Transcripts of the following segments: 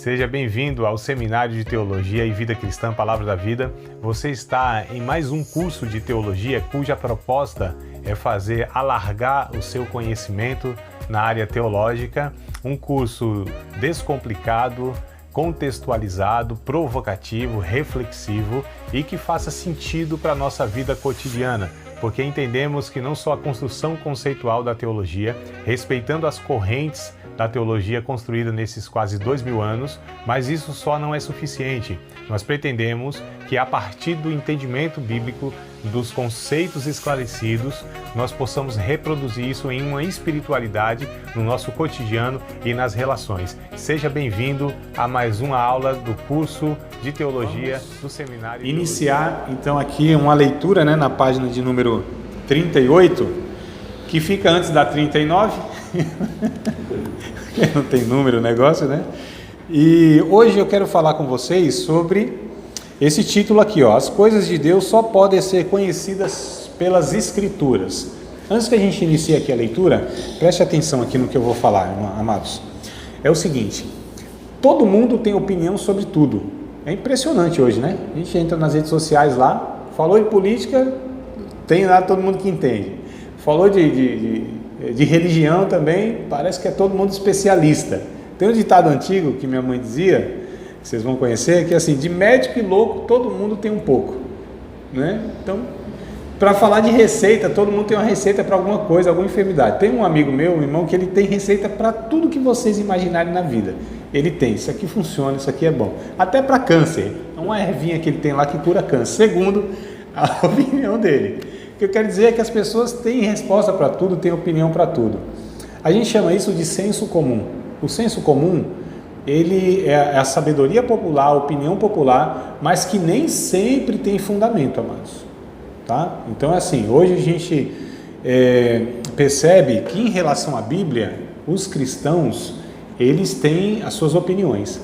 Seja bem-vindo ao Seminário de Teologia e Vida Cristã, Palavra da Vida. Você está em mais um curso de teologia cuja proposta é fazer alargar o seu conhecimento na área teológica. Um curso descomplicado, contextualizado, provocativo, reflexivo e que faça sentido para a nossa vida cotidiana, porque entendemos que não só a construção conceitual da teologia, respeitando as correntes da teologia construída nesses quase 2000 anos, mas isso só não é suficiente. Nós pretendemos que a partir do entendimento bíblico, dos conceitos esclarecidos, nós possamos reproduzir isso em uma espiritualidade no nosso cotidiano e nas relações. Seja bem-vindo a mais uma aula do curso de teologia do Seminário. Iniciar então aqui uma leitura, na página de número 38, que fica antes da 39. Não tem número o negócio, né? E hoje eu quero falar com vocês sobre esse título aqui, As coisas de Deus só podem ser conhecidas pelas Escrituras. Antes que a gente inicie aqui a leitura, preste atenção aqui no que eu vou falar, amados. É o seguinte, todo mundo tem opinião sobre tudo. É impressionante hoje, né? A gente entra nas redes sociais lá, falou de política, tem lá todo mundo que entende. Falou de religião também, parece que é todo mundo especialista. Tem um ditado antigo que minha mãe dizia, que vocês vão conhecer, que é assim, de médico e louco todo mundo tem um pouco, né? Então, para falar de receita, todo mundo tem uma receita para alguma coisa, alguma enfermidade. Tem um amigo meu, um irmão, que ele tem receita para tudo que vocês imaginarem na vida. Ele tem, isso aqui funciona, isso aqui é bom. Até para câncer, uma ervinha que ele tem lá que cura câncer, segundo a opinião dele. O que eu quero dizer é que as pessoas têm resposta para tudo, têm opinião para tudo. A gente chama isso de senso comum. O senso comum, ele é a sabedoria popular, a opinião popular, mas que nem sempre tem fundamento, amados. Tá? Então é assim, hoje a gente percebe que em relação à Bíblia, os cristãos, eles têm as suas opiniões.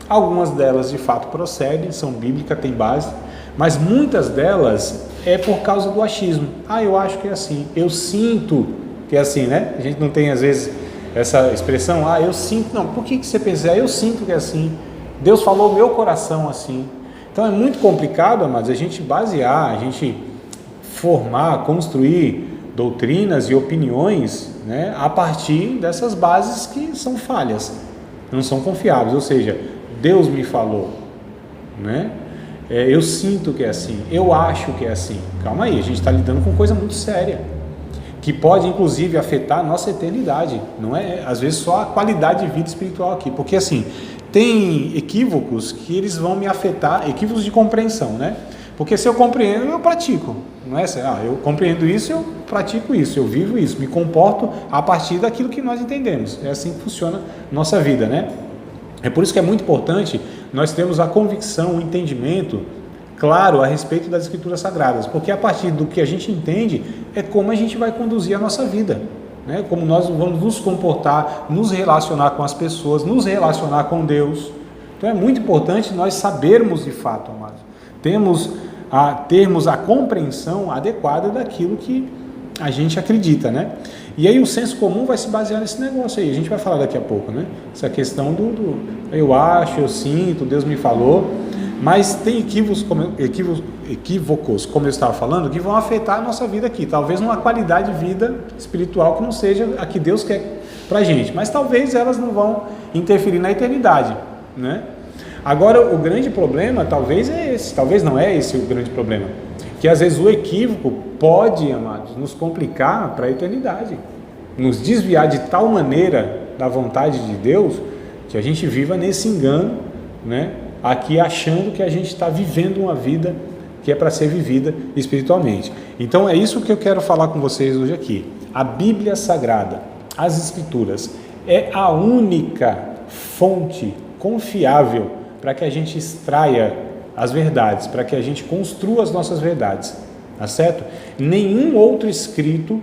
Algumas delas de fato procedem, são bíblicas, têm base, mas muitas delas é por causa do achismo. Eu acho que é assim, eu sinto que é assim, né? A gente não tem às vezes essa expressão, eu sinto, não, por que você pensa? Eu sinto que é assim, Deus falou meu coração assim. Então é muito complicado, amados, a gente basear, a gente formar, construir doutrinas e opiniões, né, a partir dessas bases que são falhas, não são confiáveis, ou seja, Deus me falou, né? Eu sinto que é assim, eu acho que é assim. Calma aí, a gente está lidando com coisa muito séria, que pode inclusive afetar a nossa eternidade, não é às vezes só a qualidade de vida espiritual aqui, porque assim, tem equívocos que eles vão me afetar, equívocos de compreensão, né? Porque se eu compreendo, eu pratico, não é assim, eu compreendo isso, eu pratico isso, eu vivo isso, me comporto a partir daquilo que nós entendemos, é assim que funciona nossa vida, né? É por isso que é muito importante nós termos a convicção, o entendimento claro a respeito das Escrituras Sagradas, porque a partir do que a gente entende é como a gente vai conduzir a nossa vida, né? Como nós vamos nos comportar, nos relacionar com as pessoas, nos relacionar com Deus. Então é muito importante nós sabermos de fato, amados, termos a compreensão adequada daquilo que a gente acredita, né? E aí o senso comum vai se basear nesse negócio aí, a gente vai falar daqui a pouco, né? Essa questão do eu acho, eu sinto, Deus me falou, mas tem equívocos, como eu estava falando, que vão afetar a nossa vida aqui, talvez numa qualidade de vida espiritual que não seja a que Deus quer pra gente, mas talvez elas não vão interferir na eternidade, né? Agora, o grande problema talvez é esse, talvez não é esse o grande problema, que às vezes o equívoco pode, amados, nos complicar para a eternidade, nos desviar de tal maneira da vontade de Deus, que a gente viva nesse engano, né? Aqui achando que a gente está vivendo uma vida que é para ser vivida espiritualmente. Então é isso que eu quero falar com vocês hoje aqui. A Bíblia Sagrada, as Escrituras, é a única fonte confiável para que a gente extraia as verdades, para que a gente construa as nossas verdades, tá certo? Nenhum outro escrito,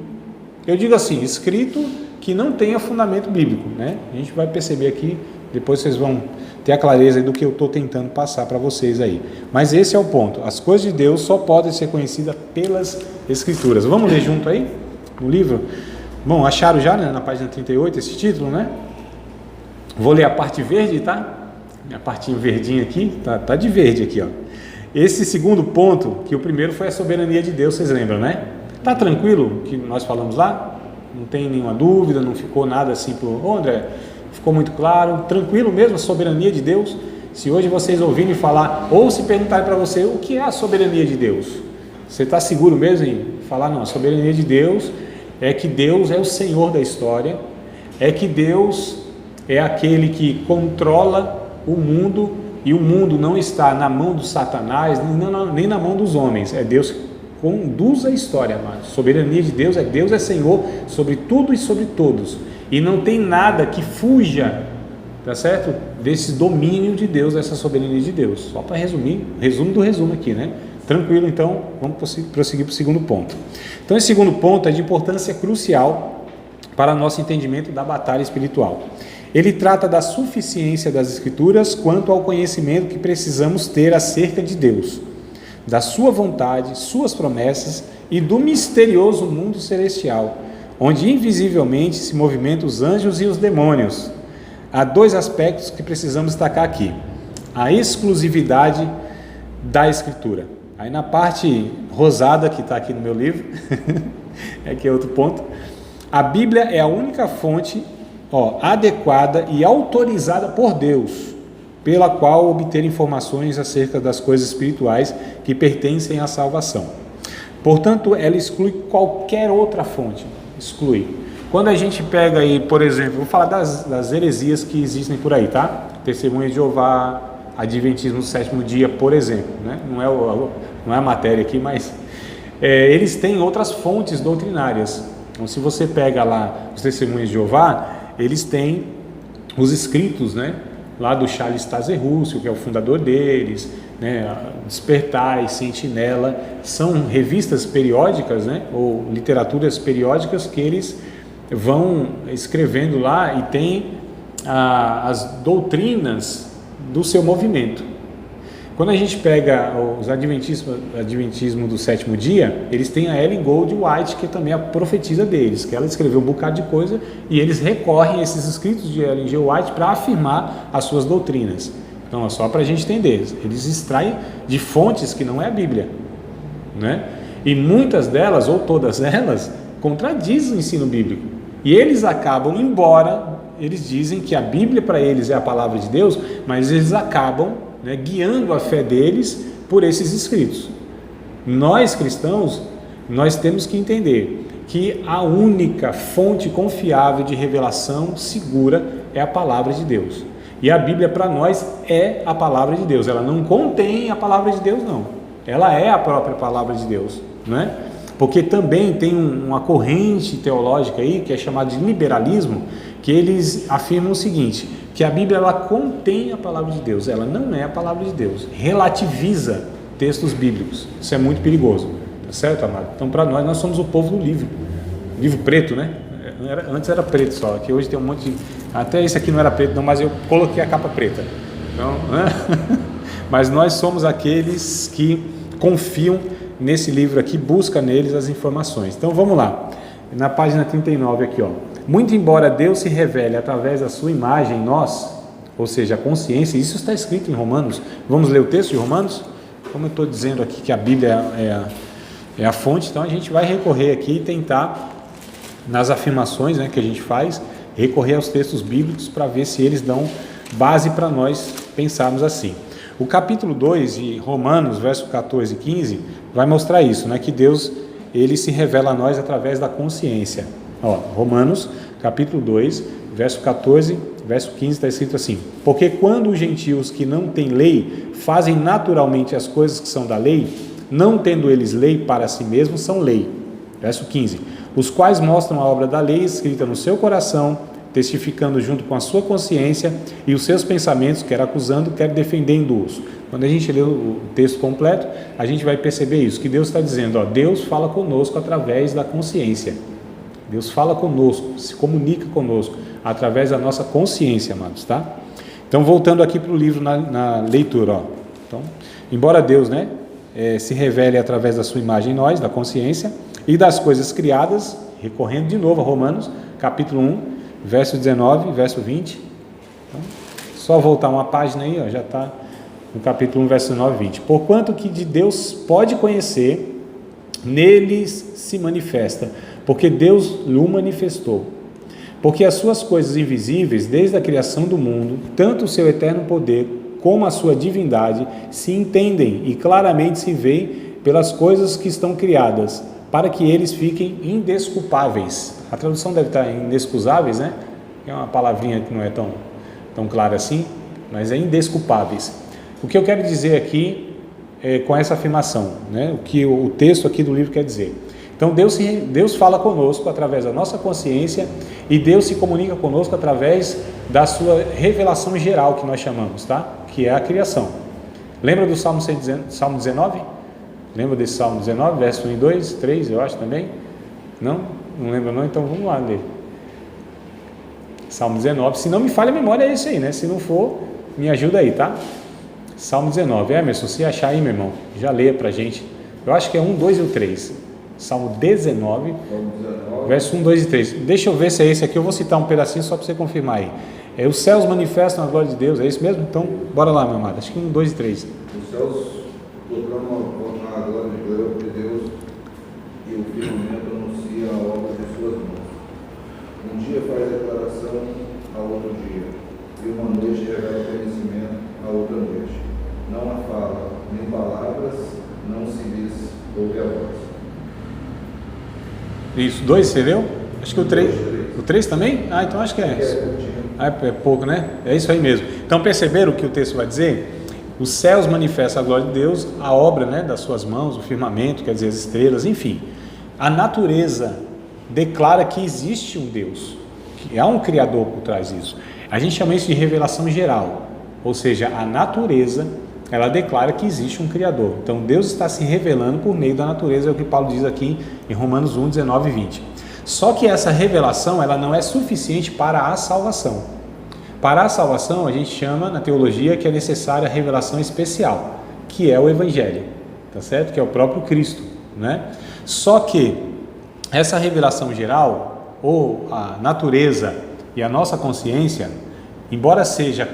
eu digo assim, escrito que não tenha fundamento bíblico, né? A gente vai perceber aqui, depois vocês vão ter a clareza do que eu estou tentando passar para vocês aí. Mas esse é o ponto, as coisas de Deus só podem ser conhecidas pelas Escrituras. Vamos ler junto aí, no livro? Bom, acharam já, né, na página 38 esse título, né? Vou ler a parte verde, tá? A partinha verdinha aqui, tá de verde aqui, ó. Esse segundo ponto, que o primeiro foi a soberania de Deus, vocês lembram, né? Tá tranquilo que nós falamos lá? Não tem nenhuma dúvida, não ficou nada assim André, ficou muito claro, tranquilo mesmo a soberania de Deus? Se hoje vocês ouvirem falar, ou se perguntarem para você, o que é a soberania de Deus? Você está seguro mesmo em falar, não, a soberania de Deus é que Deus é o Senhor da história, é que Deus é aquele que controla o mundo, e o mundo não está na mão do Satanás, nem na mão dos homens, é Deus que conduz a história, amados. Soberania de Deus é Senhor sobre tudo e sobre todos, e não tem nada que fuja, tá certo? Desse domínio de Deus, dessa soberania de Deus. Só para resumir, resumo do resumo aqui, né? Tranquilo, então, vamos prosseguir para o segundo ponto. Então, esse segundo ponto é de importância crucial para nosso entendimento da batalha espiritual. Ele trata da suficiência das Escrituras quanto ao conhecimento que precisamos ter acerca de Deus, da sua vontade, suas promessas e do misterioso mundo celestial, onde invisivelmente se movimentam os anjos e os demônios. Há dois aspectos que precisamos destacar aqui: a exclusividade da Escritura. Aí na parte rosada que está aqui no meu livro, aqui é outro ponto, a Bíblia é a única fonte adequada e autorizada por Deus, pela qual obter informações acerca das coisas espirituais que pertencem à salvação. Portanto, ela exclui qualquer outra fonte, exclui. Quando a gente pega aí, por exemplo, vou falar das heresias que existem por aí, tá? Testemunha de Jeová, Adventismo do sétimo dia, por exemplo, né? Não é a matéria aqui, mas eles têm outras fontes doutrinárias. Então, se você pega lá os Testemunhas de Jeová, eles têm os escritos, né? Lá do Charles Taze Russell, que é o fundador deles, né? Despertar e Sentinela, são revistas periódicas, né? Ou literaturas periódicas que eles vão escrevendo lá e tem as doutrinas do seu movimento. Quando a gente pega os adventismo do sétimo dia, eles têm a Ellen Gold White, que também é a profetisa deles, que ela escreveu um bocado de coisa e eles recorrem a esses escritos de Ellen G. White para afirmar as suas doutrinas. Então é só para a gente entender, eles extraem de fontes que não é a Bíblia, né? E muitas delas, ou todas elas, contradizem o ensino bíblico. E eles acabam, embora eles dizem que a Bíblia para eles é a palavra de Deus, mas eles acabam, né, guiando a fé deles por esses escritos. Nós cristãos, nós temos que entender que a única fonte confiável de revelação segura é a palavra de Deus. E a Bíblia para nós é a palavra de Deus. Ela não contém a palavra de Deus, não. Ela é a própria palavra de Deus, né? Porque também tem uma corrente teológica aí, que é chamada de liberalismo, que eles afirmam o seguinte, que a Bíblia ela contém a palavra de Deus, ela não é a palavra de Deus, relativiza textos bíblicos. Isso é muito perigoso, tá certo, amado? Então, para nós somos o povo do livro preto, né? Antes era preto só, que hoje tem um monte de... Até esse aqui não era preto não, mas eu coloquei a capa preta. Então, né? Mas nós somos aqueles que confiam nesse livro aqui, busca neles as informações. Então vamos lá, na página 39 aqui, ó. Muito embora Deus se revele através da sua imagem em nós, ou seja, a consciência, isso está escrito em Romanos. Vamos ler o texto de Romanos? Como eu estou dizendo aqui que a Bíblia é a fonte, então a gente vai recorrer aqui e tentar, nas afirmações, né, que a gente faz, recorrer aos textos bíblicos para ver se eles dão base para nós pensarmos assim. O capítulo 2 de Romanos, verso 14 e 15, vai mostrar isso, né? Que Deus ele se revela a nós através da consciência. Ó, Romanos, capítulo 2, verso 14, verso 15, está escrito assim: porque quando os gentios que não têm lei fazem naturalmente as coisas que são da lei, não tendo eles lei para si mesmos, são lei. Verso 15: os quais mostram a obra da lei escrita no seu coração, testificando junto com a sua consciência e os seus pensamentos, quer acusando, quer defendendo-os. Quando a gente lê o texto completo, a gente vai perceber isso, que Deus está dizendo, ó, Deus fala conosco através da consciência. Deus fala conosco, se comunica conosco através da nossa consciência, amados, tá? Então, voltando aqui para o livro na leitura, ó. Então, embora Deus, né, se revele através da sua imagem em nós, da consciência, e das coisas criadas, recorrendo de novo a Romanos, capítulo 1, verso 19, verso 20. Então, Só voltar uma página aí, ó, já está no capítulo 1, verso 9 e 20. Porquanto que de Deus pode conhecer, neles se manifesta, porque Deus lhe manifestou. Porque as suas coisas invisíveis, desde a criação do mundo, tanto o seu eterno poder como a sua divindade, se entendem e claramente se veem pelas coisas que estão criadas, para que eles fiquem indesculpáveis. A tradução deve estar inexcusáveis, né? É uma palavrinha que não é tão clara assim, mas é indesculpáveis. O que eu quero dizer aqui com essa afirmação, né? O que o texto aqui do livro quer dizer. Então Deus fala conosco através da nossa consciência e Deus se comunica conosco através da sua revelação geral, que nós chamamos, tá? Que é a criação. Lembra do Salmo 19? Lembra desse Salmo 19, verso 1 e 2, 3, eu acho também? Não? Não lembra não? Então vamos lá ler. Salmo 19, se não me falha a memória é isso aí, né? Se não for, me ajuda aí, tá? Salmo 19, Emerson, se achar aí, meu irmão, já leia pra gente. Eu acho que é 1, 2 e o 3. Salmo 19, verso 1, 2 e 3. Deixa eu ver se é esse aqui, eu vou citar um pedacinho só para você confirmar aí. Os céus manifestam a glória de Deus, é isso mesmo? Então, bora lá, meu amado. Acho que 1, 2 e 3. Os céus proclamam a glória de Deus e o firmamento anuncia a obra de suas mãos. Um dia faz declaração a outro dia, e uma noite revela conhecimento a outra noite. Não há fala, nem palavras, não se diz, ouve a voz. Isso, 2 você leu? Acho que o 3. O 3 também? Ah, então acho que é. É pouco, né? É isso aí mesmo. Então perceberam o que o texto vai dizer? Os céus manifestam a glória de Deus, a obra, né, das suas mãos, o firmamento, quer dizer, as estrelas, enfim. A natureza declara que existe um Deus, que há um Criador por trás disso. A gente chama isso de revelação geral, ou seja, a natureza, ela declara que existe um Criador. Então Deus está se revelando por meio da natureza, é o que Paulo diz aqui em Romanos 1, 19 e 20. Só que essa revelação, ela não é suficiente para a salvação. Para a salvação, a gente chama na teologia que é necessária a revelação especial, que é o Evangelho, tá certo? Que é o próprio Cristo, né? Só que essa revelação geral, ou a natureza e a nossa consciência, embora seja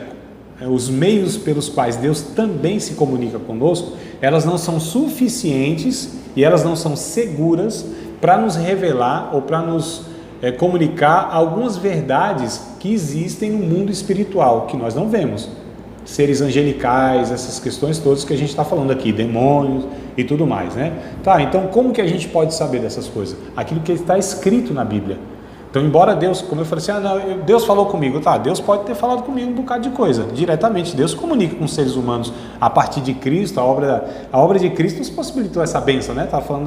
os meios pelos quais Deus também se comunica conosco, elas não são suficientes e elas não são seguras para nos revelar ou para nos comunicar algumas verdades que existem no mundo espiritual, que nós não vemos. Seres angelicais, essas questões todas que a gente está falando aqui, demônios e tudo mais, né? Tá, então como que a gente pode saber dessas coisas? Aquilo que está escrito na Bíblia. Então, embora Deus, como eu falei assim, Deus falou comigo, tá, Deus pode ter falado comigo um bocado de coisa, diretamente, Deus comunica com os seres humanos a partir de Cristo, a obra de Cristo nos possibilitou essa bênção, né? Estava falando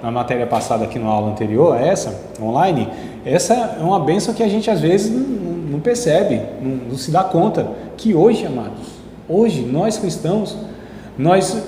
na matéria passada aqui, na aula anterior, essa, online, essa é uma bênção que a gente às vezes não percebe, não se dá conta, que hoje, amados, hoje, nós cristãos, nós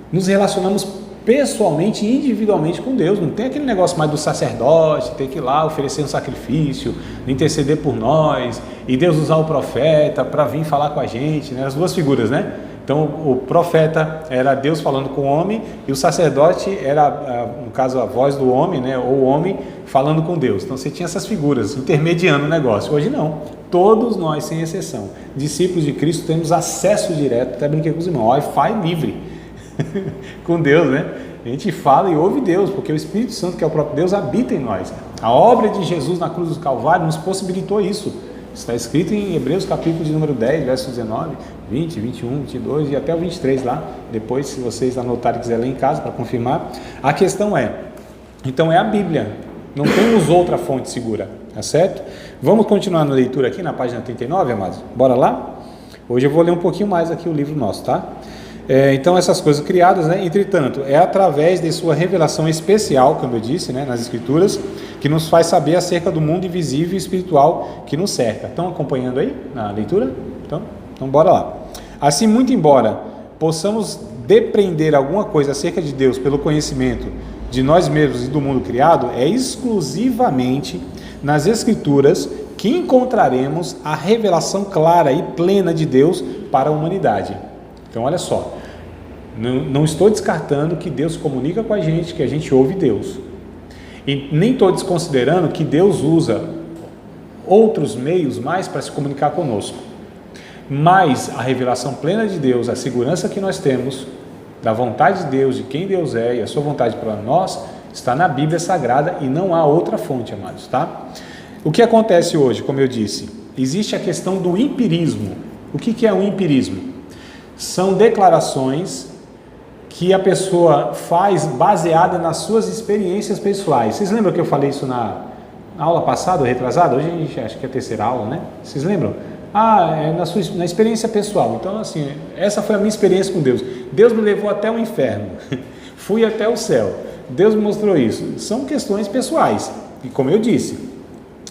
nos relacionamos pessoalmente e individualmente com Deus. Não tem aquele negócio mais do sacerdote, ter que ir lá oferecer um sacrifício, interceder por nós, e Deus usar o profeta para vir falar com a gente, né? As duas figuras, né? Então o profeta era Deus falando com o homem e o sacerdote era, no caso, a voz do homem, né? Ou o homem falando com Deus. Então você tinha essas figuras intermediando o negócio. Hoje não, todos nós, sem exceção, discípulos de Cristo, temos acesso direto, até brinquei com os irmãos, Wi-Fi livre com Deus, né? A gente fala e ouve Deus, porque o Espírito Santo, que é o próprio Deus, habita em nós. A obra de Jesus na cruz do Calvário nos possibilitou isso. Está escrito em Hebreus capítulo de número 10, verso 19, 20, 21, 22 e até o 23 lá. Depois, se vocês anotarem e quiserem ler em casa para confirmar. A questão é, então é a Bíblia, não temos outra fonte segura, tá certo? Vamos continuar na leitura aqui na página 39, amados? Bora lá? Hoje eu vou ler um pouquinho mais aqui o livro nosso, tá? Então essas coisas criadas, né? Entretanto, é através de sua revelação especial, como eu disse, né, nas Escrituras, que nos faz saber acerca do mundo invisível e espiritual que nos cerca. Estão acompanhando aí na leitura? Então bora lá. Assim, muito embora possamos depreender alguma coisa acerca de Deus pelo conhecimento de nós mesmos e do mundo criado, é exclusivamente nas Escrituras que encontraremos a revelação clara e plena de Deus para a humanidade. Então olha só, não estou descartando que Deus comunica com a gente, que a gente ouve Deus. E nem estou desconsiderando que Deus usa outros meios mais para se comunicar conosco. Mas a revelação plena de Deus, a segurança que nós temos da vontade de Deus, de quem Deus é e a sua vontade para nós, está na Bíblia Sagrada e não há outra fonte, amados, tá? O que acontece hoje, como eu disse, existe a questão do empirismo. O que é o empirismo? São declarações que a pessoa faz baseada nas suas experiências pessoais. Vocês lembram que eu falei isso na aula passada, ou retrasada? Hoje a gente acha que é a terceira aula, né? Vocês lembram? Na experiência pessoal. Então, assim, essa foi a minha experiência com Deus. Deus me levou até o inferno, fui até o céu, Deus me mostrou isso. São questões pessoais. E como eu disse,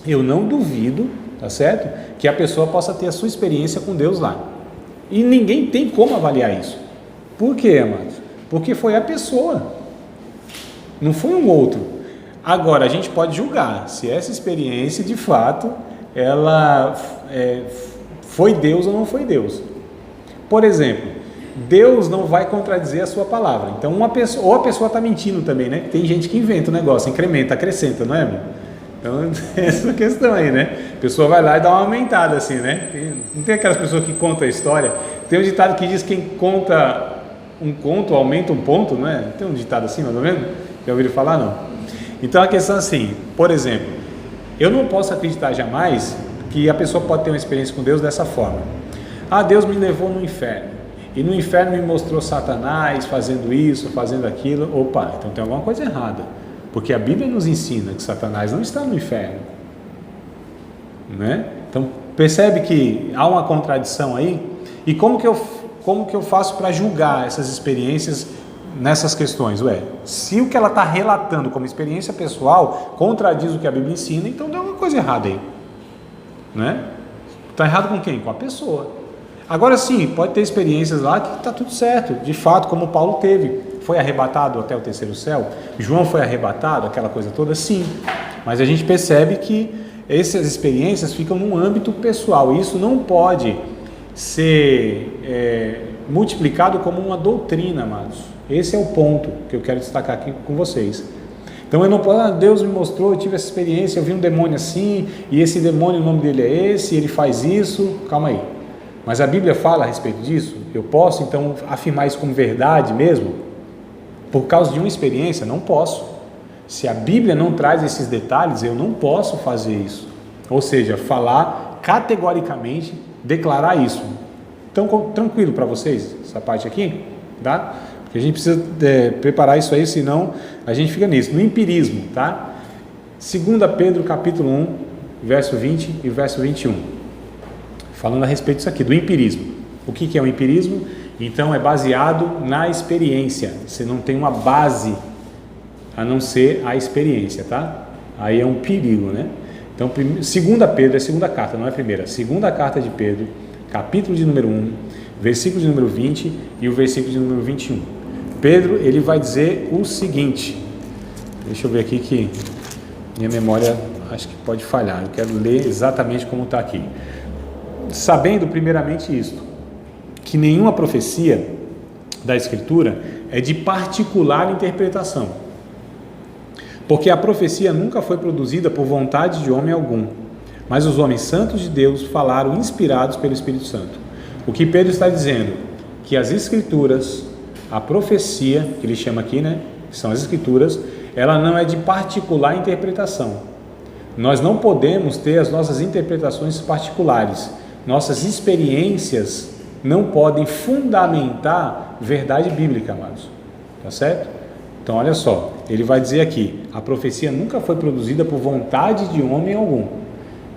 eu não duvido, tá certo? Que a pessoa possa ter a sua experiência com Deus lá. E ninguém tem como avaliar isso. Por quê, amados? Porque foi a pessoa, não foi um outro. Agora, a gente pode julgar se essa experiência, de fato, ela foi Deus ou não foi Deus. Por exemplo, Deus não vai contradizer a sua palavra. Então, ou a pessoa está mentindo também, né? Tem gente que inventa o negócio, incrementa, acrescenta, não é, meu? Então, essa questão aí, né? A pessoa vai lá e dá uma aumentada assim, né? Não tem aquelas pessoas que contam a história? Tem um ditado que diz que quem conta um conto aumenta um ponto, não é? Tem um ditado assim, mais ou menos? Já ouviram falar, não? Então, a questão é assim, por exemplo, eu não posso acreditar jamais que a pessoa pode ter uma experiência com Deus dessa forma. Deus me levou no inferno, e no inferno me mostrou Satanás fazendo isso, fazendo aquilo. Opa, então tem alguma coisa errada, porque a Bíblia nos ensina que Satanás não está no inferno, né? Então percebe que há uma contradição aí. E como que eu faço para julgar essas experiências nessas questões? Se o que ela está relatando como experiência pessoal contradiz o que a Bíblia ensina, então tem alguma coisa errada aí, né? Está errado com quem? Com a pessoa. Agora sim, pode ter experiências lá que está tudo certo, de fato, como Paulo teve, foi arrebatado até o terceiro céu, João foi arrebatado, aquela coisa toda, sim, mas a gente percebe que essas experiências ficam num âmbito pessoal, e isso não pode ser multiplicado como uma doutrina, amados. Esse é o ponto que eu quero destacar aqui com vocês. Então eu não posso, Deus me mostrou, eu tive essa experiência, eu vi um demônio assim, e esse demônio, o nome dele é esse, ele faz isso. Calma aí, mas a Bíblia fala a respeito disso? Eu posso então afirmar isso como verdade mesmo? Por causa de uma experiência? Não posso. Se a Bíblia não traz esses detalhes, eu não posso fazer isso. Ou seja, falar categoricamente, declarar isso. Então, tranquilo para vocês, essa parte aqui? Tá? Porque a gente precisa preparar isso aí, senão a gente fica nisso. No empirismo, tá? 2 Pedro capítulo 1, verso 20 e verso 21. Falando a respeito disso aqui, do empirismo. O que é o empirismo? Então, é baseado na experiência. Você não tem uma base a não ser a experiência, tá? Aí é um perigo, né? Então, 2 Pedro, é a segunda carta, não é a primeira. Segunda carta de Pedro, capítulo de número 1, versículo de número 20 e o versículo de número 21. Pedro, ele vai dizer o seguinte, deixa eu ver aqui que minha memória acho que pode falhar, eu quero ler exatamente como está aqui. Sabendo primeiramente isto, que nenhuma profecia da Escritura é de particular interpretação, porque a profecia nunca foi produzida por vontade de homem algum, mas os homens santos de Deus falaram inspirados pelo Espírito Santo. O que Pedro está dizendo? Que as Escrituras, a profecia, que ele chama aqui, né, que são as Escrituras, ela não é de particular interpretação. Nós não podemos ter as nossas interpretações particulares. Nossas experiências não podem fundamentar verdade bíblica, amados. Tá certo? Então, olha só, ele vai dizer aqui, a profecia nunca foi produzida por vontade de homem algum.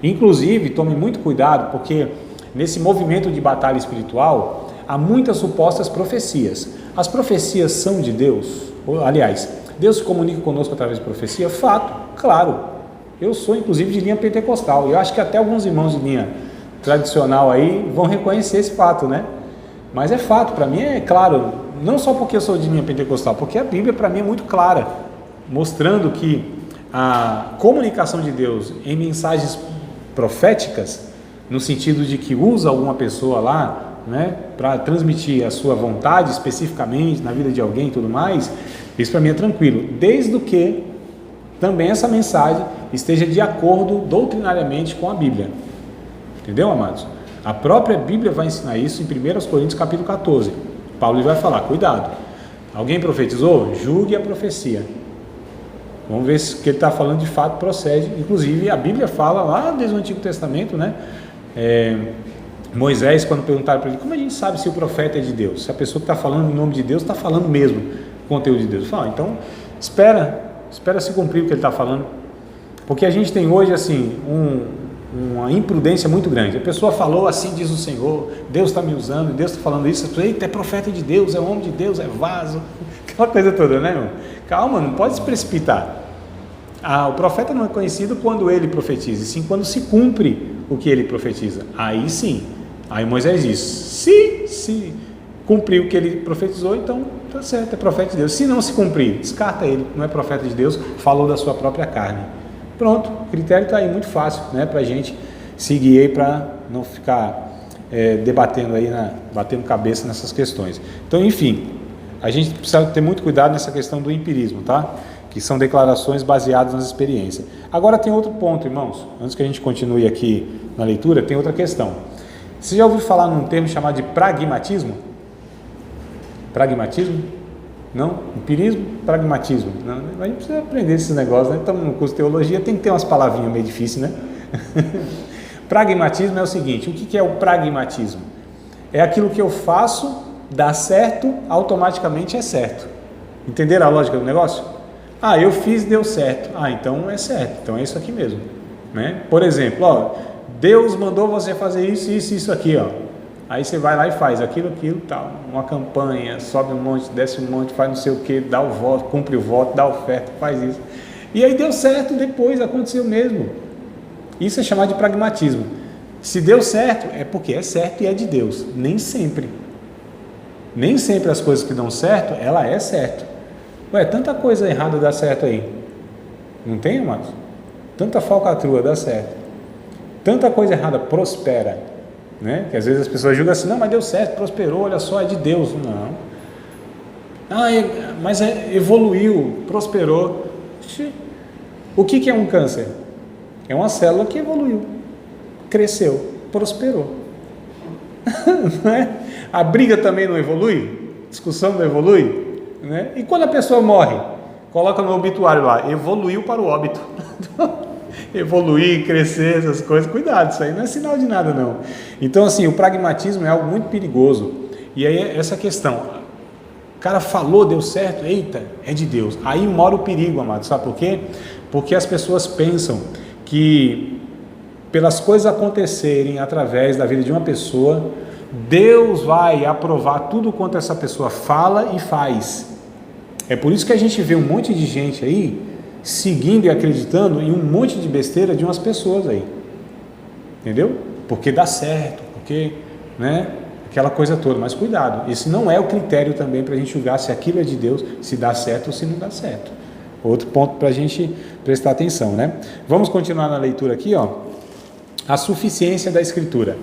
Inclusive, tome muito cuidado, porque nesse movimento de batalha espiritual, há muitas supostas profecias. As profecias são de Deus? Aliás, Deus se comunica conosco através de profecia? Fato, claro. Eu sou, inclusive, de linha pentecostal. Eu acho que até alguns irmãos de linha tradicional aí vão reconhecer esse fato, né? Mas é fato, para mim é claro, não só porque eu sou de linha pentecostal, porque a Bíblia para mim é muito clara, mostrando que a comunicação de Deus em mensagens proféticas, no sentido de que usa alguma pessoa lá, né, para transmitir a sua vontade especificamente na vida de alguém e tudo mais, isso para mim é tranquilo, desde que também essa mensagem esteja de acordo doutrinariamente com a Bíblia. Entendeu, amados? A própria Bíblia vai ensinar isso em 1 Coríntios capítulo 14. Paulo vai falar, cuidado, alguém profetizou? Julgue a profecia. Vamos ver se o que ele está falando de fato procede. Inclusive a Bíblia fala lá desde o Antigo Testamento, né? Moisés, quando perguntaram para ele, como a gente sabe se o profeta é de Deus? Se a pessoa que está falando em nome de Deus está falando mesmo o conteúdo de Deus. Fala, então espera se cumprir o que ele está falando, porque a gente tem hoje assim uma imprudência muito grande. A pessoa falou, assim diz o Senhor, Deus está me usando, Deus está falando isso, eita, é profeta de Deus, é homem de Deus, é vaso, aquela coisa toda, né, irmão? Calma, não pode se precipitar. O profeta não é conhecido quando ele profetiza, e sim quando se cumpre o que ele profetiza. Aí sim, aí Moisés diz, se cumprir o que ele profetizou, então está certo, é profeta de Deus. Se não se cumprir, descarta ele, não é profeta de Deus, falou da sua própria carne. Pronto, o critério está aí muito fácil, né, para a gente seguir aí, para não ficar debatendo aí, batendo cabeça nessas questões. Então, enfim, a gente precisa ter muito cuidado nessa questão do empirismo, tá? Que são declarações baseadas nas experiências. Agora tem outro ponto, irmãos, antes que a gente continue aqui na leitura, tem outra questão. Você já ouviu falar num termo chamado de pragmatismo? Pragmatismo? Não? Empirismo? Pragmatismo? Não, a gente precisa aprender esses negócios, né? Estamos no curso de teologia, tem que ter umas palavrinhas meio difíceis, né? Pragmatismo é o seguinte, o que é o pragmatismo? É aquilo que eu faço, dá certo, automaticamente é certo. Entenderam a lógica do negócio? Eu fiz, deu certo. Então é certo, então é isso aqui mesmo, né? Por exemplo, Deus mandou você fazer isso aqui, Aí você vai lá e faz aquilo, tal, uma campanha, sobe um monte, desce um monte, faz não sei o que, dá o voto, cumpre o voto, dá a oferta, faz isso. E aí deu certo depois, aconteceu mesmo. Isso é chamado de pragmatismo. Se deu certo, é porque é certo e é de Deus. Nem sempre. Nem sempre as coisas que dão certo, ela é certo. Tanta coisa errada dá certo aí. Não tem, amados? Tanta falcatrua dá certo. Tanta coisa errada prospera, né? Que às vezes as pessoas julgam assim, não, mas deu certo, prosperou, olha só, é de Deus. Não. Mas evoluiu, prosperou. O que é um câncer? É uma célula que evoluiu, cresceu, prosperou. Não é? A briga também não evolui? Discussão não evolui? Né? E quando a pessoa morre, coloca no obituário lá, evoluiu para o óbito. Evoluir, crescer, essas coisas, cuidado, isso aí não é sinal de nada não. Então assim, o pragmatismo é algo muito perigoso. E aí essa questão, o cara falou, deu certo, eita, é de Deus. Aí mora o perigo, amado, sabe por quê? Porque as pessoas pensam que pelas coisas acontecerem através da vida de uma pessoa, Deus vai aprovar tudo quanto essa pessoa fala e faz. É por isso que a gente vê um monte de gente aí seguindo e acreditando em um monte de besteira de umas pessoas aí, entendeu? Porque dá certo, porque, né, aquela coisa toda. Mas cuidado, esse não é o critério também para a gente julgar se aquilo é de Deus, se dá certo ou se não dá certo. Outro ponto para a gente prestar atenção, né? Vamos continuar na leitura aqui, a suficiência da Escritura.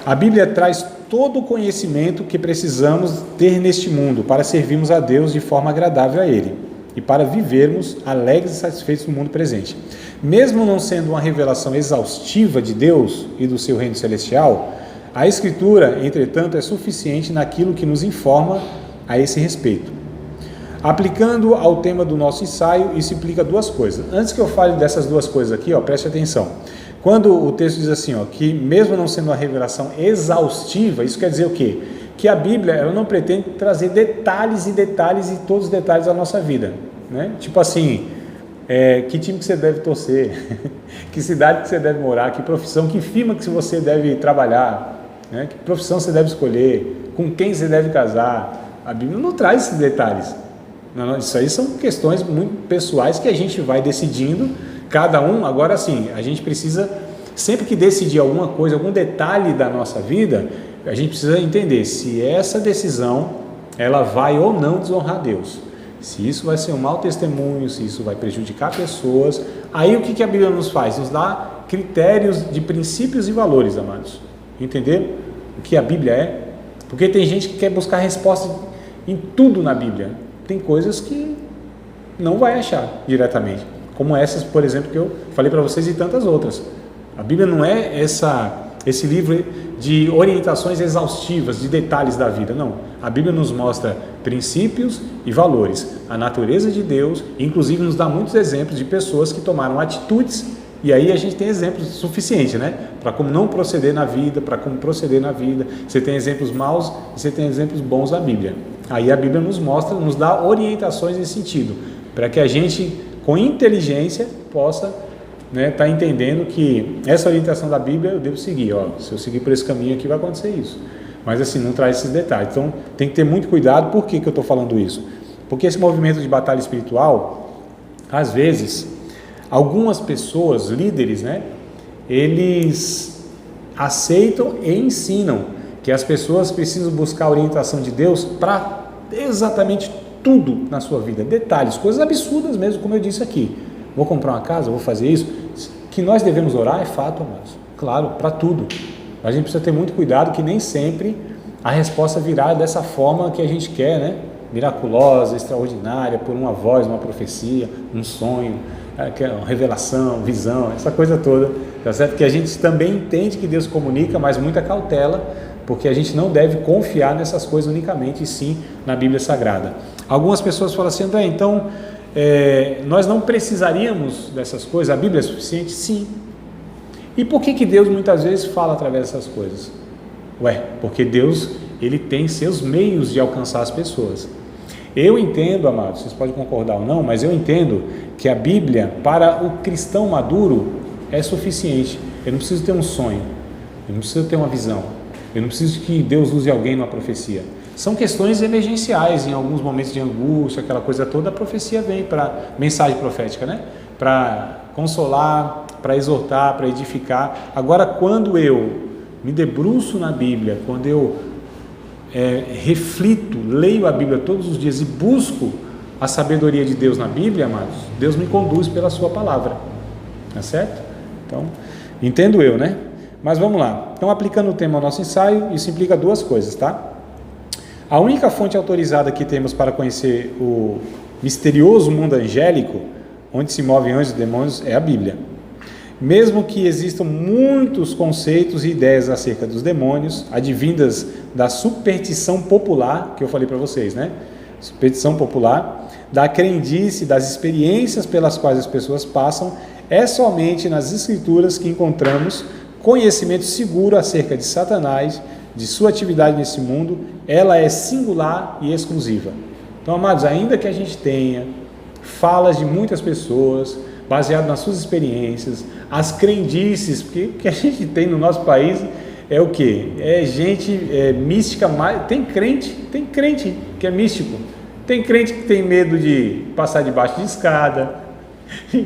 A Bíblia traz todo o conhecimento que precisamos ter neste mundo para servirmos a Deus de forma agradável a Ele e para vivermos alegres e satisfeitos no mundo presente. Mesmo não sendo uma revelação exaustiva de Deus e do seu reino celestial, a Escritura, entretanto, é suficiente naquilo que nos informa a esse respeito. Aplicando ao tema do nosso ensaio, isso implica duas coisas. Antes que eu fale dessas duas coisas aqui, preste atenção. Quando o texto diz assim, que mesmo não sendo uma revelação exaustiva, isso quer dizer o quê? Que a Bíblia ela não pretende trazer detalhes e todos os detalhes da nossa vida, né? Tipo assim, que time que você deve torcer, que cidade que você deve morar, que profissão, que firma que você deve trabalhar, né? Que profissão você deve escolher, com quem você deve casar. A Bíblia não traz esses detalhes. Não, isso aí são questões muito pessoais que a gente vai decidindo, cada um. Agora sim, a gente precisa, sempre que decidir alguma coisa, algum detalhe da nossa vida, a gente precisa entender se essa decisão, ela vai ou não desonrar Deus. Se isso vai ser um mau testemunho, se isso vai prejudicar pessoas. Aí o que a Bíblia nos faz? Nos dá critérios de princípios e valores, amados. Entender o que a Bíblia é? Porque tem gente que quer buscar resposta em tudo na Bíblia. Tem coisas que não vai achar diretamente, como essas, por exemplo, que eu falei para vocês e tantas outras. A Bíblia não é esse livro de orientações exaustivas, de detalhes da vida. Não, a Bíblia nos mostra princípios e valores, a natureza de Deus, inclusive nos dá muitos exemplos de pessoas que tomaram atitudes, e aí a gente tem exemplos suficientes, né? Para como não proceder na vida, para como proceder na vida. Você tem exemplos maus e você tem exemplos bons na Bíblia. Aí a Bíblia nos mostra, nos dá orientações nesse sentido, para que a gente, com inteligência, possa tá entendendo que essa orientação da Bíblia eu devo seguir. Se eu seguir por esse caminho aqui vai acontecer isso. Mas assim, não traz esses detalhes. Então tem que ter muito cuidado. Por que eu estou falando isso? Porque esse movimento de batalha espiritual, às vezes, algumas pessoas, líderes, eles aceitam e ensinam que as pessoas precisam buscar a orientação de Deus para exatamente tudo na sua vida. Detalhes, coisas absurdas mesmo, como eu disse aqui. Vou comprar uma casa, vou fazer isso. Que nós devemos orar é fato, amados. Claro, para tudo. A gente precisa ter muito cuidado que nem sempre a resposta virá dessa forma que a gente quer, miraculosa, extraordinária, por uma voz, uma profecia, um sonho, uma revelação, visão, essa coisa toda, tá certo? Que a gente também entende que Deus comunica, mas muita cautela, porque a gente não deve confiar nessas coisas unicamente, e sim na Bíblia Sagrada. Algumas pessoas falam assim, André, então nós não precisaríamos dessas coisas, a Bíblia é suficiente? Sim. E por que Deus muitas vezes fala através dessas coisas? Porque Deus, ele tem seus meios de alcançar as pessoas. Eu entendo, amados, vocês podem concordar ou não, mas eu entendo que a Bíblia, para o cristão maduro, é suficiente. Eu não preciso ter um sonho, eu não preciso ter uma visão, eu não preciso que Deus use alguém numa profecia. São questões emergenciais, em alguns momentos de angústia, aquela coisa toda, a profecia vem para mensagem profética, para consolar, para exortar, para edificar. Agora, quando eu me debruço na Bíblia, quando eu reflito, leio a Bíblia todos os dias e busco a sabedoria de Deus na Bíblia, amados, Deus me conduz pela sua palavra, tá certo? Então, entendo eu, Mas vamos lá. Então, aplicando o tema ao nosso ensaio, isso implica duas coisas, tá? A única fonte autorizada que temos para conhecer o misterioso mundo angélico, onde se movem anjos e demônios, é a Bíblia. Mesmo que existam muitos conceitos e ideias acerca dos demônios, advindas da superstição popular, que eu falei para vocês, Superstição popular, da crendice, das experiências pelas quais as pessoas passam, é somente nas Escrituras que encontramos conhecimento seguro acerca de Satanás, de sua atividade nesse mundo. Ela é singular e exclusiva. Então, amados, ainda que a gente tenha falas de muitas pessoas, baseado nas suas experiências, as crendices, porque o que a gente tem no nosso país é o quê? É gente mística, tem crente que é místico, tem crente que tem medo de passar debaixo de escada,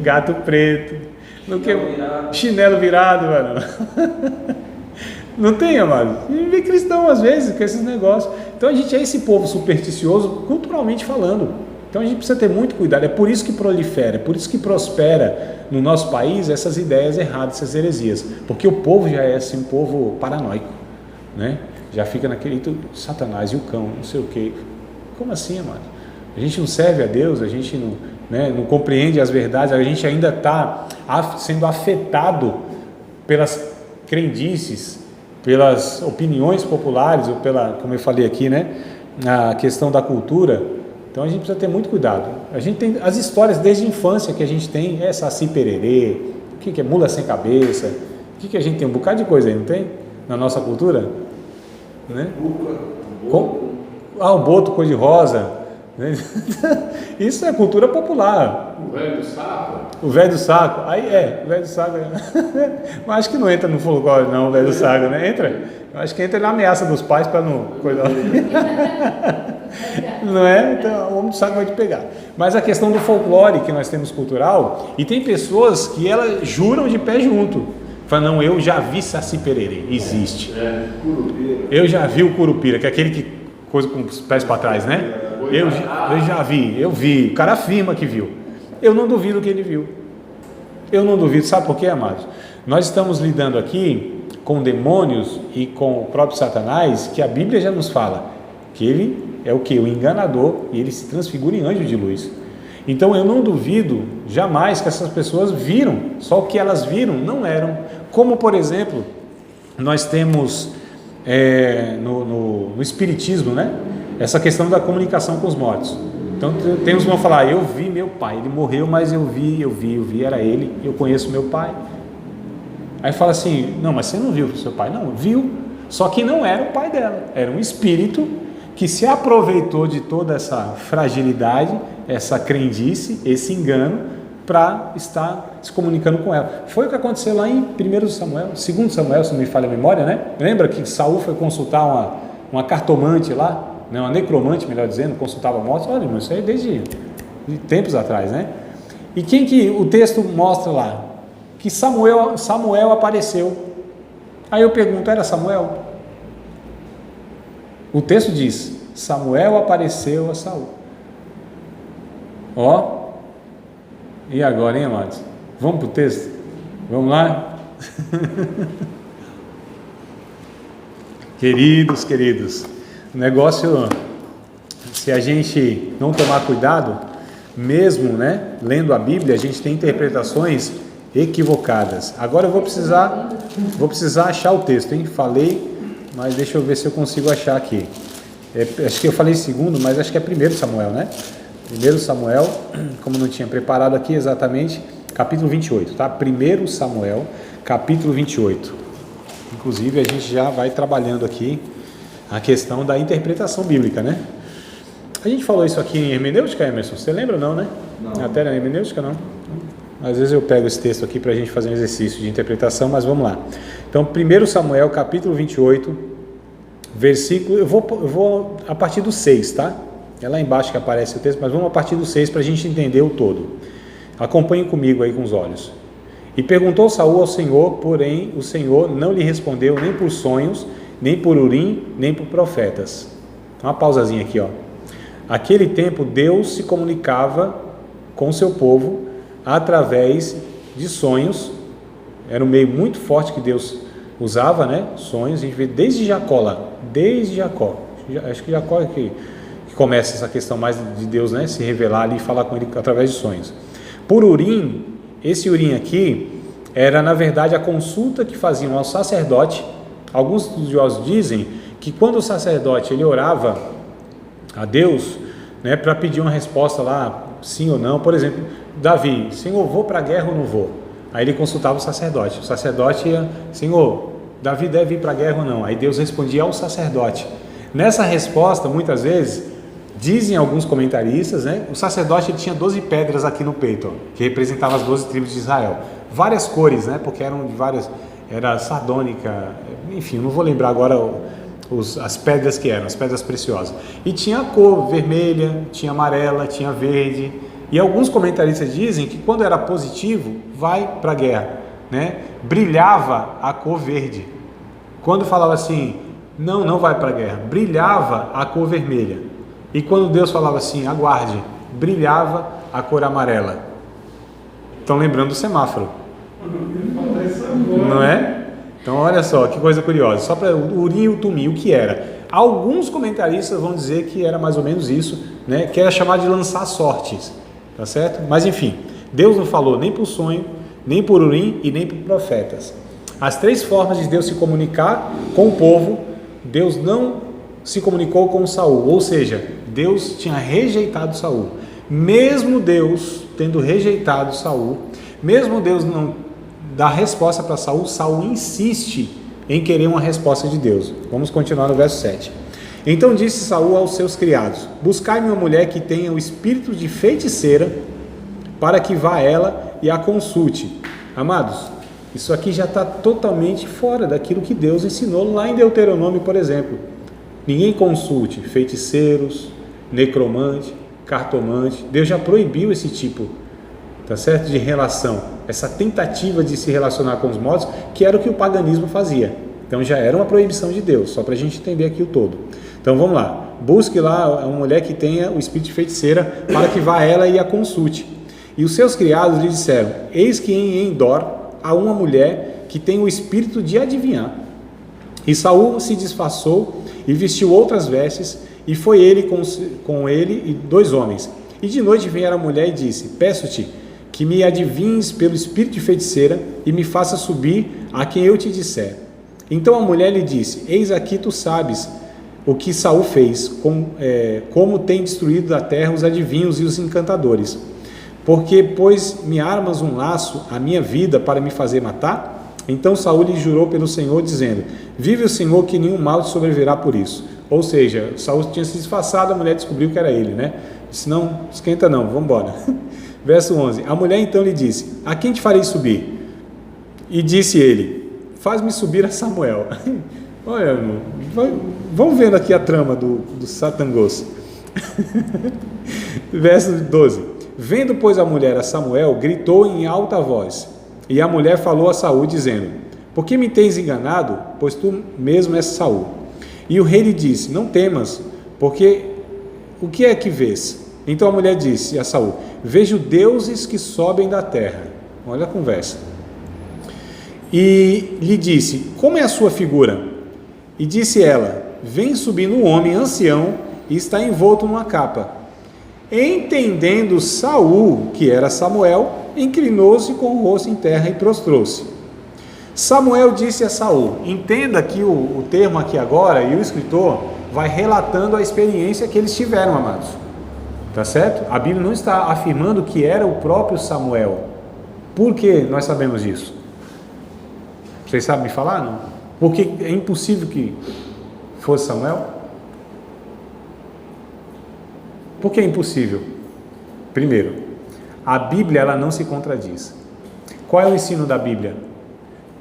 gato preto, chinelo virado, mano. Não tem, amado? E vê cristão às vezes com esses negócios. Então a gente é esse povo supersticioso, culturalmente falando. Então a gente precisa ter muito cuidado. É por isso que prolifera, é por isso que prospera no nosso país essas ideias erradas, essas heresias. Porque o povo já é assim, um povo paranoico, Já fica naquele Satanás e o cão, não sei o quê. Como assim, amado? A gente não serve a Deus, a gente não compreende as verdades, a gente ainda está sendo afetado pelas crendices, pelas opiniões populares, ou como eu falei aqui, a questão da cultura. Então a gente precisa ter muito cuidado. A gente tem as histórias desde a infância que a gente tem, Saci Pererê, o que é mula sem cabeça, o que a gente tem, um bocado de coisa aí, não tem? Na nossa cultura? O boto cor-de-rosa. Isso é cultura popular. O velho do saco? O velho do saco. O velho do saco. Mas acho que não entra no folclore, não, o velho do saco, Entra. Eu acho que entra na ameaça dos pais para não cuidar. Não é? Então o homem do saco vai te pegar. Mas a questão do folclore que nós temos cultural, e tem pessoas que elas juram de pé junto. Falam, não, eu já vi Saci Pererê, existe. Eu já vi o Curupira, que é aquele que coisa com os pés para trás, Eu já vi, o cara afirma que viu. Eu não duvido que ele viu. Eu não duvido, sabe por quê, amados? Nós estamos lidando aqui com demônios e com o próprio Satanás, que a Bíblia já nos fala que ele é o que? O enganador, e ele se transfigura em anjo de luz. Então eu não duvido jamais que essas pessoas viram, só o que elas viram não eram. Como, por exemplo, nós temos no Espiritismo, né, essa questão da comunicação com os mortos. Então tem uns que vão falar, eu vi meu pai, ele morreu, mas eu vi, era ele, eu conheço meu pai. Aí fala assim, não, mas você não viu o seu pai? Não, viu, só que não era o pai dela, era um espírito que se aproveitou de toda essa fragilidade, essa crendice, esse engano, para estar se comunicando com ela. Foi o que aconteceu lá em 1 Samuel, 2 Samuel, se não me falha a memória, né? Lembra que Saul foi consultar uma cartomante lá, né? Uma necromante, melhor dizendo, consultava mortos? Olha, irmão, isso aí desde tempos atrás, né? E quem que o texto mostra lá? Que Samuel apareceu. Aí eu pergunto, era Samuel? O texto diz, Samuel apareceu a Saul. Ó, e agora, hein, amados? Vamos para o texto? Vamos lá? Queridos, o negócio, se a gente não tomar cuidado, mesmo, né, lendo a Bíblia, a gente tem interpretações equivocadas. Agora eu vou precisar achar o texto, hein? Falei, mas deixa eu ver se eu consigo achar aqui. Acho que eu falei segundo, mas acho que é 1 Samuel, né? 1 Samuel, como não tinha preparado aqui exatamente, capítulo 28, tá? 1 Samuel, capítulo 28. Inclusive a gente já vai trabalhando aqui a questão da interpretação bíblica, né? A gente falou isso aqui em hermenêutica, Emerson? Você lembra ou não, né? Não. Até na hermenêutica, não? Às vezes eu pego esse texto aqui para a gente fazer um exercício de interpretação, mas vamos lá. Então, 1 Samuel, capítulo 28, versículo, eu vou a partir do 6, tá? É lá embaixo que aparece o texto, mas vamos a partir do 6 para a gente entender o todo. Acompanhe comigo aí com os olhos. E perguntou Saul ao Senhor, porém o Senhor não lhe respondeu nem por sonhos, nem por Urim, nem por profetas. Uma pausazinha aqui, ó. Aquele tempo Deus se comunicava com o seu povo através de sonhos. Era um meio muito forte que Deus usava, né? Sonhos. A gente vê desde Jacó lá, desde Jacó. Acho que Jacó é que começa essa questão mais de Deus, né? Se revelar ali e falar com ele através de sonhos. Por Urim, esse Urim aqui era na verdade a consulta que faziam ao sacerdote. Alguns estudiosos dizem que quando o sacerdote ele orava a Deus, né, para pedir uma resposta lá, sim ou não, por exemplo, Davi, Senhor, vou para a guerra ou não vou? Aí ele consultava o sacerdote ia, Senhor, Davi deve ir para a guerra ou não? Aí Deus respondia ao sacerdote. Nessa resposta, muitas vezes, dizem alguns comentaristas, né, o sacerdote ele tinha 12 pedras aqui no peito, ó, que representavam as 12 tribos de Israel. Várias cores, né, porque eram de várias, era sardônica, enfim, não vou lembrar agora as pedras que eram, as pedras preciosas. E tinha a cor vermelha, tinha amarela, tinha verde. E alguns comentaristas dizem que quando era positivo, vai para a guerra, né? Brilhava a cor verde. Quando falava assim, não vai para a guerra, brilhava a cor vermelha. E quando Deus falava assim, aguarde, brilhava a cor amarela. Estão lembrando do semáforo? Não é? Então olha só, que coisa curiosa. Só para o Urim e o Tumim, o que era? Alguns comentaristas vão dizer que era mais ou menos isso, né? Que era chamado de lançar sortes. Tá certo? Mas enfim, Deus não falou nem por sonho, nem por Urim e nem por profetas. As três formas de Deus se comunicar com o povo, Deus não se comunicou com Saul, ou seja, Deus tinha rejeitado Saul. Mesmo Deus tendo rejeitado Saul, mesmo Deus não dar resposta para Saul, Saul insiste em querer uma resposta de Deus. Vamos continuar no verso 7. Então disse Saul aos seus criados, buscai-me uma mulher que tenha o espírito de feiticeira, para que vá ela e a consulte. Amados, isso aqui já está totalmente fora daquilo que Deus ensinou lá em Deuteronômio, por exemplo. Ninguém consulte feiticeiros, necromante, cartomante. Deus já proibiu esse tipo, tá certo, de relação, essa tentativa de se relacionar com os mortos, que era o que o paganismo fazia. Então já era uma proibição de Deus, só para a gente entender aqui o todo. Então vamos lá, busque lá uma mulher que tenha o espírito de feiticeira, para que vá ela e a consulte. E os seus criados lhe disseram, eis que em Endor há uma mulher que tem o espírito de adivinhar. E Saul se disfarçou e vestiu outras vestes, e foi ele com ele e 2 homens. E de noite veio a mulher e disse, peço-te que me adivinhes pelo espírito de feiticeira e me faça subir a quem eu te disser. Então a mulher lhe disse: eis aqui tu sabes o que Saul fez, como tem destruído da terra os adivinhos e os encantadores. Porque, pois, me armas um laço à minha vida para me fazer matar? Então Saul lhe jurou pelo Senhor, dizendo: vive o Senhor, que nenhum mal te sobrevirá por isso. Ou seja, Saul tinha se disfarçado, a mulher descobriu que era ele, né? Disse: não, esquenta não, vamos embora. Verso 11, a mulher então lhe disse: a quem te farei subir? E disse ele: faz-me subir a Samuel. Olha, irmão, vamos vendo aqui a trama do Satangos. Verso 12, vendo pois a mulher a Samuel, gritou em alta voz, e a mulher falou a Saul, dizendo: por que me tens enganado? Pois tu mesmo és Saul. E o rei lhe disse: não temas, porque o que é que vês? Então a mulher disse a Saul: vejo deuses que sobem da terra. Olha a conversa. E lhe disse: como é a sua figura? E disse ela: vem subindo um homem ancião e está envolto numa capa. Entendendo Saul que era Samuel, inclinou-se com o rosto em terra e prostrou-se. Samuel disse a Saul, entenda que o termo aqui agora, e o escritor vai relatando a experiência que eles tiveram, amados. Tá certo? A Bíblia não está afirmando que era o próprio Samuel. Por que nós sabemos disso? Vocês sabem me falar, não? Porque é impossível que fosse Samuel? Por que é impossível? Primeiro, a Bíblia ela não se contradiz. Qual é o ensino da Bíblia?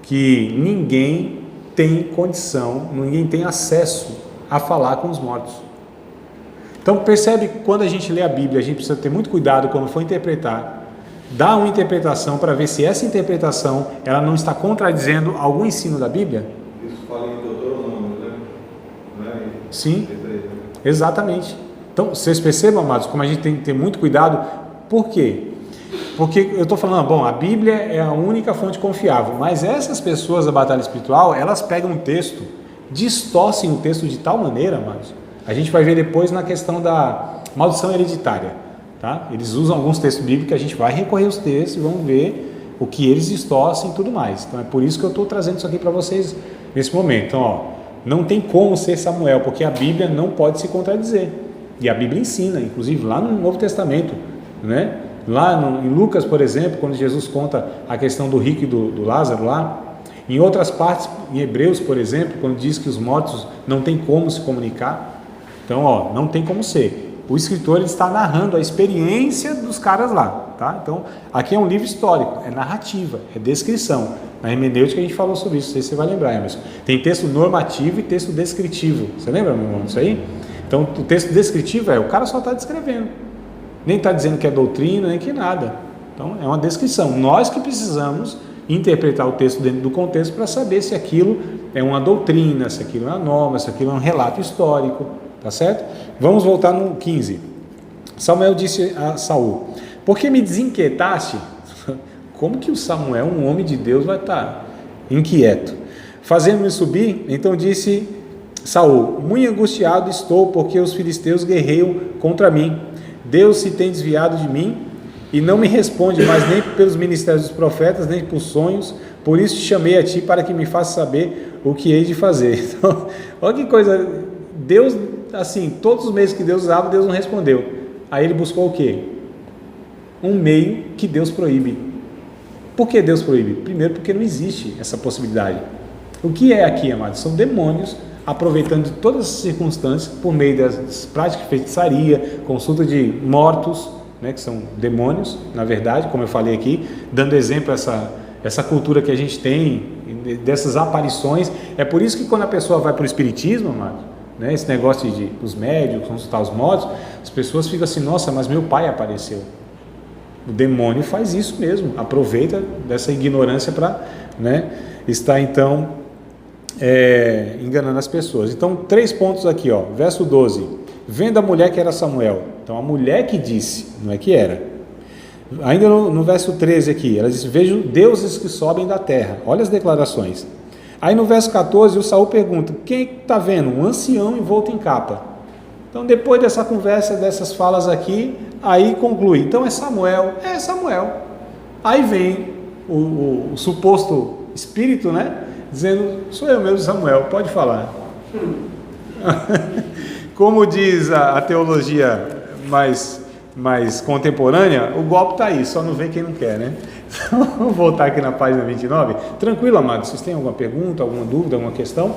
Que ninguém tem condição, ninguém tem acesso a falar com os mortos. Então percebe que quando a gente lê a Bíblia, a gente precisa ter muito cuidado quando for interpretar, dar uma interpretação para ver se essa interpretação ela não está contradizendo algum ensino da Bíblia. Isso fala em Deuteronômio, né? Sim, exatamente. Então vocês percebam, amados, como a gente tem que ter muito cuidado. Por quê? Porque eu estou falando, bom, a Bíblia é a única fonte confiável, mas essas pessoas da batalha espiritual, elas pegam um texto, distorcem o texto de tal maneira, amados, a gente vai ver depois na questão da maldição hereditária, tá? Eles usam alguns textos bíblicos, a gente vai recorrer aos textos e vamos ver o que eles distorcem e tudo mais. Então é por isso que eu estou trazendo isso aqui para vocês nesse momento. Então, ó, não tem como ser Samuel, porque a Bíblia não pode se contradizer, e a Bíblia ensina, inclusive lá no Novo Testamento, né? Lá em Lucas, por exemplo, quando Jesus conta a questão do rico e do Lázaro lá, em outras partes, em Hebreus, por exemplo, quando diz que os mortos não tem como se comunicar, então, ó, não tem como ser. O escritor ele está narrando a experiência dos caras lá, tá? Então, aqui é um livro histórico, é narrativa, é descrição. Na hermenêutica a gente falou sobre isso, não sei se você vai lembrar, Emerson. Tem texto normativo e texto descritivo. Você lembra, meu irmão, disso aí? Então, o texto descritivo o cara só está descrevendo. Nem está dizendo que é doutrina, nem que nada. Então, é uma descrição. Nós que precisamos interpretar o texto dentro do contexto para saber se aquilo é uma doutrina, se aquilo é uma norma, se aquilo é um relato histórico, tá certo? Vamos voltar no 15. Samuel disse a Saul: por que me desinquietaste? Como que o Samuel, um homem de Deus, vai estar inquieto? Fazendo-me subir, então disse Saul: muito angustiado estou, porque os filisteus guerreiam contra mim. Deus se tem desviado de mim e não me responde mais nem pelos ministérios dos profetas, nem por sonhos. Por isso te chamei a ti, para que me faça saber o que hei de fazer. Então, olha que coisa, Deus, assim, todos os meios que Deus usava, Deus não respondeu. Aí ele buscou o quê? Um meio que Deus proíbe. Por que Deus proíbe? Primeiro, porque não existe essa possibilidade. O que é aqui, amados? São demônios aproveitando de todas as circunstâncias por meio das práticas de feitiçaria, consulta de mortos, né, que são demônios, na verdade, como eu falei aqui, dando exemplo a essa cultura que a gente tem, dessas aparições. É por isso que quando a pessoa vai para o espiritismo, amado, né, esse negócio de os médios, consultar os mortos, as pessoas ficam assim: nossa, mas meu pai apareceu. O demônio faz isso mesmo, aproveita dessa ignorância para, né, estar então enganando as pessoas. Então, 3 pontos aqui, ó. Verso 12: vendo a mulher que era Samuel. Então, a mulher que disse, não é que era. Ainda no verso 13 aqui, ela diz: vejo deuses que sobem da terra. Olha as declarações. Aí no verso 14, o Saul pergunta: quem está vendo? Um ancião envolto em capa. Então, depois dessa conversa, dessas falas aqui, aí conclui: então é Samuel. É Samuel. Aí vem o suposto espírito, né? Dizendo, sou eu mesmo, Samuel, pode falar. Como diz a teologia mais contemporânea, o golpe está aí, só não vê quem não quer, né? Vamos voltar aqui na página 29. Tranquilo, amados, vocês têm alguma pergunta, alguma dúvida, alguma questão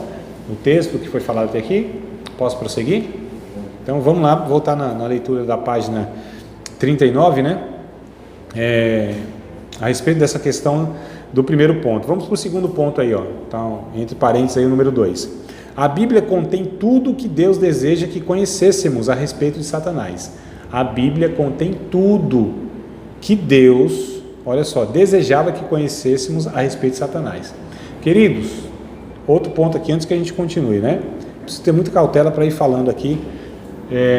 no texto que foi falado até aqui? Posso prosseguir? Então vamos lá, voltar na leitura da página 39, né? A respeito dessa questão do primeiro ponto. Vamos para o segundo ponto aí, ó. Então, entre parênteses aí o número 2. A Bíblia contém tudo o que Deus deseja que conhecêssemos a respeito de Satanás. A Bíblia contém tudo que Deus, olha só, desejava que conhecêssemos a respeito de Satanás. Queridos, outro ponto aqui antes que a gente continue, né? Preciso ter muita cautela para ir falando aqui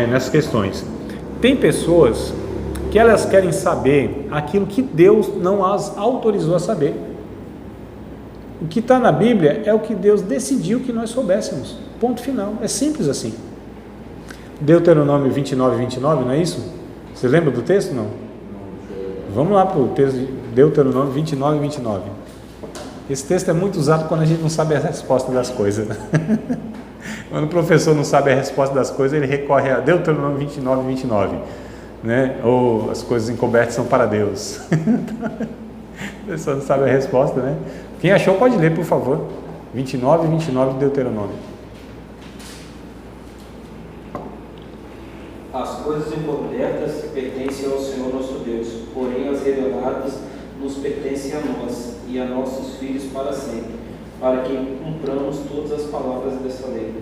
nessas questões. Tem pessoas que elas querem saber aquilo que Deus não as autorizou a saber. O que está na Bíblia é o que Deus decidiu que nós soubéssemos. Ponto final. É simples assim. Deuteronômio 29, 29, não é isso? Você lembra do texto? Não? Vamos lá para o texto de Deuteronômio 29, 29. Esse texto é muito usado quando a gente não sabe a resposta das coisas. Quando o professor não sabe a resposta das coisas, ele recorre a Deuteronômio 29, 29. Né? Ou as coisas encobertas são para Deus. A pessoa não sabe a resposta, né? Quem achou pode ler, por favor. 29 e 29 de Deuteronômio. As coisas encobertas pertencem ao Senhor nosso Deus, porém as reveladas nos pertencem a nós e a nossos filhos para sempre, para que cumpramos todas as palavras dessa lei.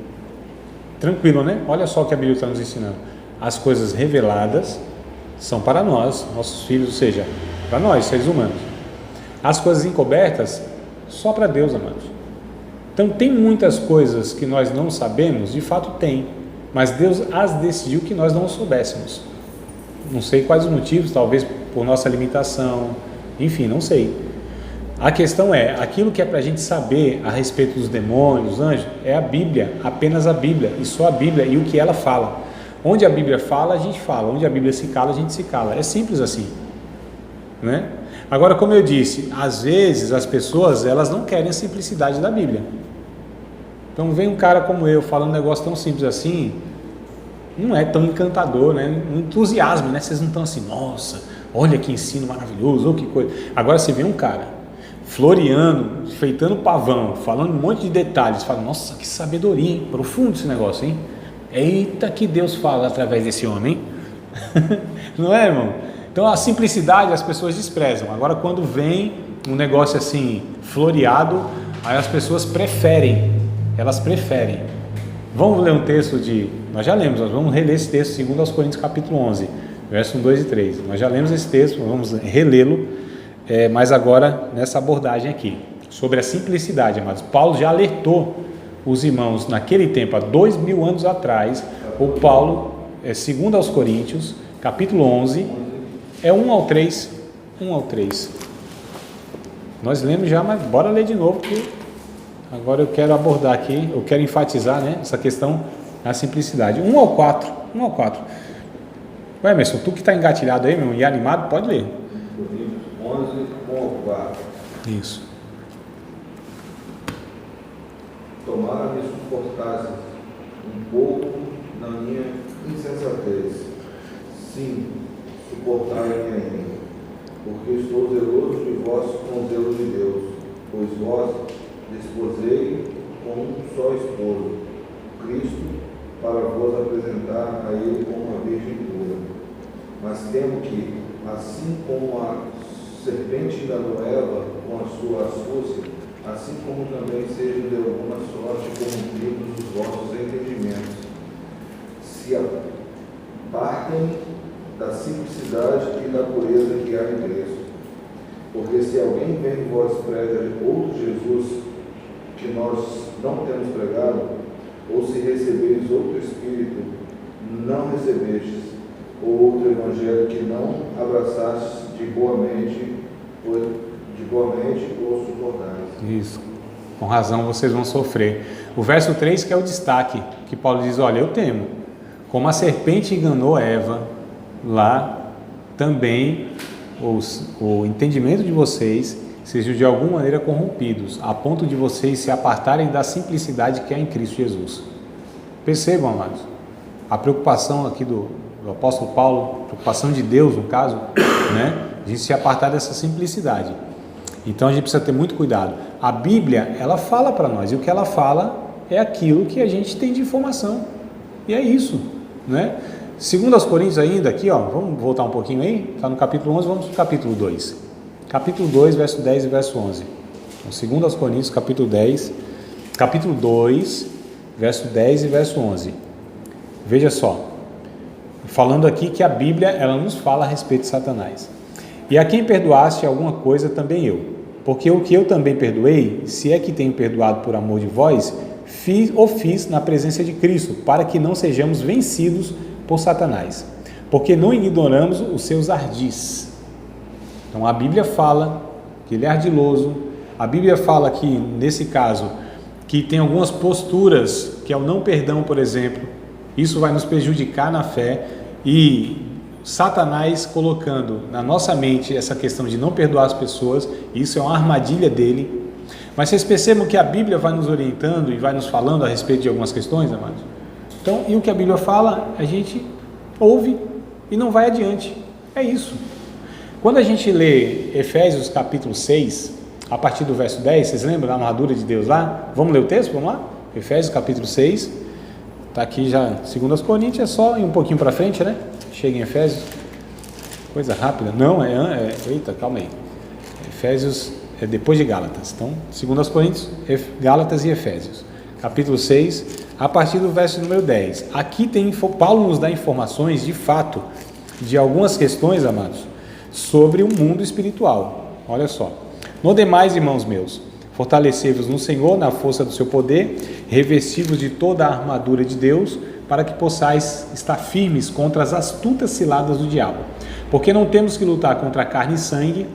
Tranquilo, né? Olha só o que a Bíblia está nos ensinando. As coisas reveladas são para nós, nossos filhos, ou seja, para nós, seres humanos. As coisas encobertas, só para Deus, amados. Então, tem muitas coisas que nós não sabemos, de fato tem, mas Deus as decidiu que nós não soubéssemos. Não sei quais os motivos, talvez por nossa limitação, enfim, não sei. A questão é, aquilo que é para a gente saber a respeito dos demônios, dos anjos, é a Bíblia, apenas a Bíblia, e só a Bíblia e o que ela fala. Onde a Bíblia fala, a gente fala. Onde a Bíblia se cala, a gente se cala. É simples assim, né? Agora, como eu disse, às vezes as pessoas, elas não querem a simplicidade da Bíblia. Então vem um cara como eu falando um negócio tão simples assim, não é tão encantador, né? Um entusiasmo, né? Vocês não estão assim, nossa, olha que ensino maravilhoso, ou que coisa. Agora você vê um cara floreando, enfeitando pavão, falando um monte de detalhes, fala, nossa, que sabedoria, hein? Profundo esse negócio, hein? Eita, que Deus fala através desse homem, hein? Não é, irmão? Então a simplicidade as pessoas desprezam. Agora quando vem um negócio assim floreado, aí as pessoas preferem, elas preferem. Vamos ler um texto nós já lemos, nós vamos reler esse texto, 2 Coríntios capítulo 11, verso 1, 2 e 3. Nós já lemos esse texto, vamos relê-lo, mas agora nessa abordagem aqui, sobre a simplicidade, amados. Paulo já alertou os irmãos naquele tempo, há 2000 anos atrás. O Paulo, 2 Coríntios, capítulo 11, 1 ao 3. Nós lemos já, mas bora ler de novo, porque agora eu quero abordar aqui, eu quero enfatizar, né, essa questão da simplicidade. 1 ao 4. Ué, Emerson, tu que está engatilhado aí, meu, e animado, pode ler. 11, 1 ao 4. Isso. Tomara me suportasses um pouco na minha insensatez. Sim, suportai-me ainda, porque estou zeloso de vós com o zelo de Deus, pois vós desposei com um só esposo, Cristo, para vos apresentar a Ele como uma virgem pura. Mas temo que, assim como a serpente enganou Eva com a sua astúcia, assim como também sejam de alguma sorte corrompidos os vossos entendimentos, se apartem da simplicidade e da pureza que há em Cristo. Porque se alguém vem em vós prega outro Jesus que nós não temos pregado, ou se recebeis outro Espírito, não recebestes, ou outro Evangelho que não abraçastes de boamente ou suportais. Isso, com razão vocês vão sofrer. O verso 3 que é o destaque, que Paulo diz, olha, eu temo, como a serpente enganou Eva, lá também o entendimento de vocês sejam de alguma maneira corrompidos, a ponto de vocês se apartarem da simplicidade que há em Cristo Jesus. Percebam, amados, a preocupação aqui do apóstolo Paulo, preocupação de Deus no caso, né? A gente se apartar dessa simplicidade. Então a gente precisa ter muito cuidado. A Bíblia, ela fala para nós, e o que ela fala é aquilo que a gente tem de informação. E é isso, né? Segundo aos Coríntios ainda, aqui, ó, vamos voltar um pouquinho aí, está no capítulo 11, vamos para o capítulo 2. Capítulo 2, verso 10 e verso 11. Então, segundo aos Coríntios, capítulo 2, verso 10 e verso 11. Veja só, falando aqui que a Bíblia, ela nos fala a respeito de Satanás. E a quem perdoaste alguma coisa, também eu. Porque o que eu também perdoei, se é que tenho perdoado por amor de vós, fiz na presença de Cristo, para que não sejamos vencidos por Satanás. Porque não ignoramos os seus ardis. Então a Bíblia fala que ele é ardiloso. A Bíblia fala que, nesse caso, que tem algumas posturas, que é o não perdão, por exemplo. Isso vai nos prejudicar na fé. E Satanás colocando na nossa mente essa questão de não perdoar as pessoas, isso é uma armadilha dele. Mas vocês percebam que a Bíblia vai nos orientando e vai nos falando a respeito de algumas questões, amados? Então, e o que a Bíblia fala, a gente ouve e não vai adiante. É isso. Quando a gente lê Efésios capítulo 6, a partir do verso 10, vocês lembram da armadura de Deus lá? Vamos ler o texto? Vamos lá? Efésios capítulo 6, está aqui já, segundo aos Coríntios, é só ir um pouquinho para frente, né? Chega em Efésios, coisa rápida, não, eita, calma aí, Efésios é depois de Gálatas, então, segundo aos Coríntios, Gálatas e Efésios, capítulo 6, a partir do verso número 10, aqui Paulo nos dá informações, de fato, de algumas questões, amados, sobre o mundo espiritual. Olha só, no demais, irmãos meus, fortalecei-vos no Senhor, na força do seu poder, revesti-vos de toda a armadura de Deus, para que possais estar firmes contra as astutas ciladas do diabo. Porque não temos que lutar contra carne e sangue.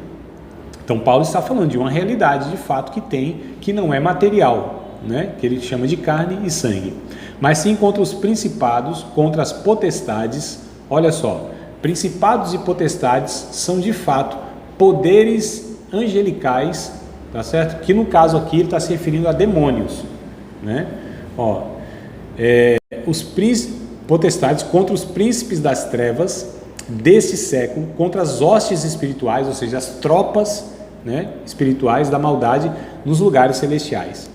Então Paulo está falando de uma realidade de fato que tem, que não é material, né? Que ele chama de carne e sangue. Mas sim contra os principados, contra as potestades. Olha só, principados e potestades são de fato poderes angelicais, tá certo? Que no caso aqui ele está se referindo a demônios, né? Ó, potestades contra os príncipes das trevas deste século, contra as hostes espirituais, ou seja, as tropas, né, espirituais da maldade nos lugares celestiais.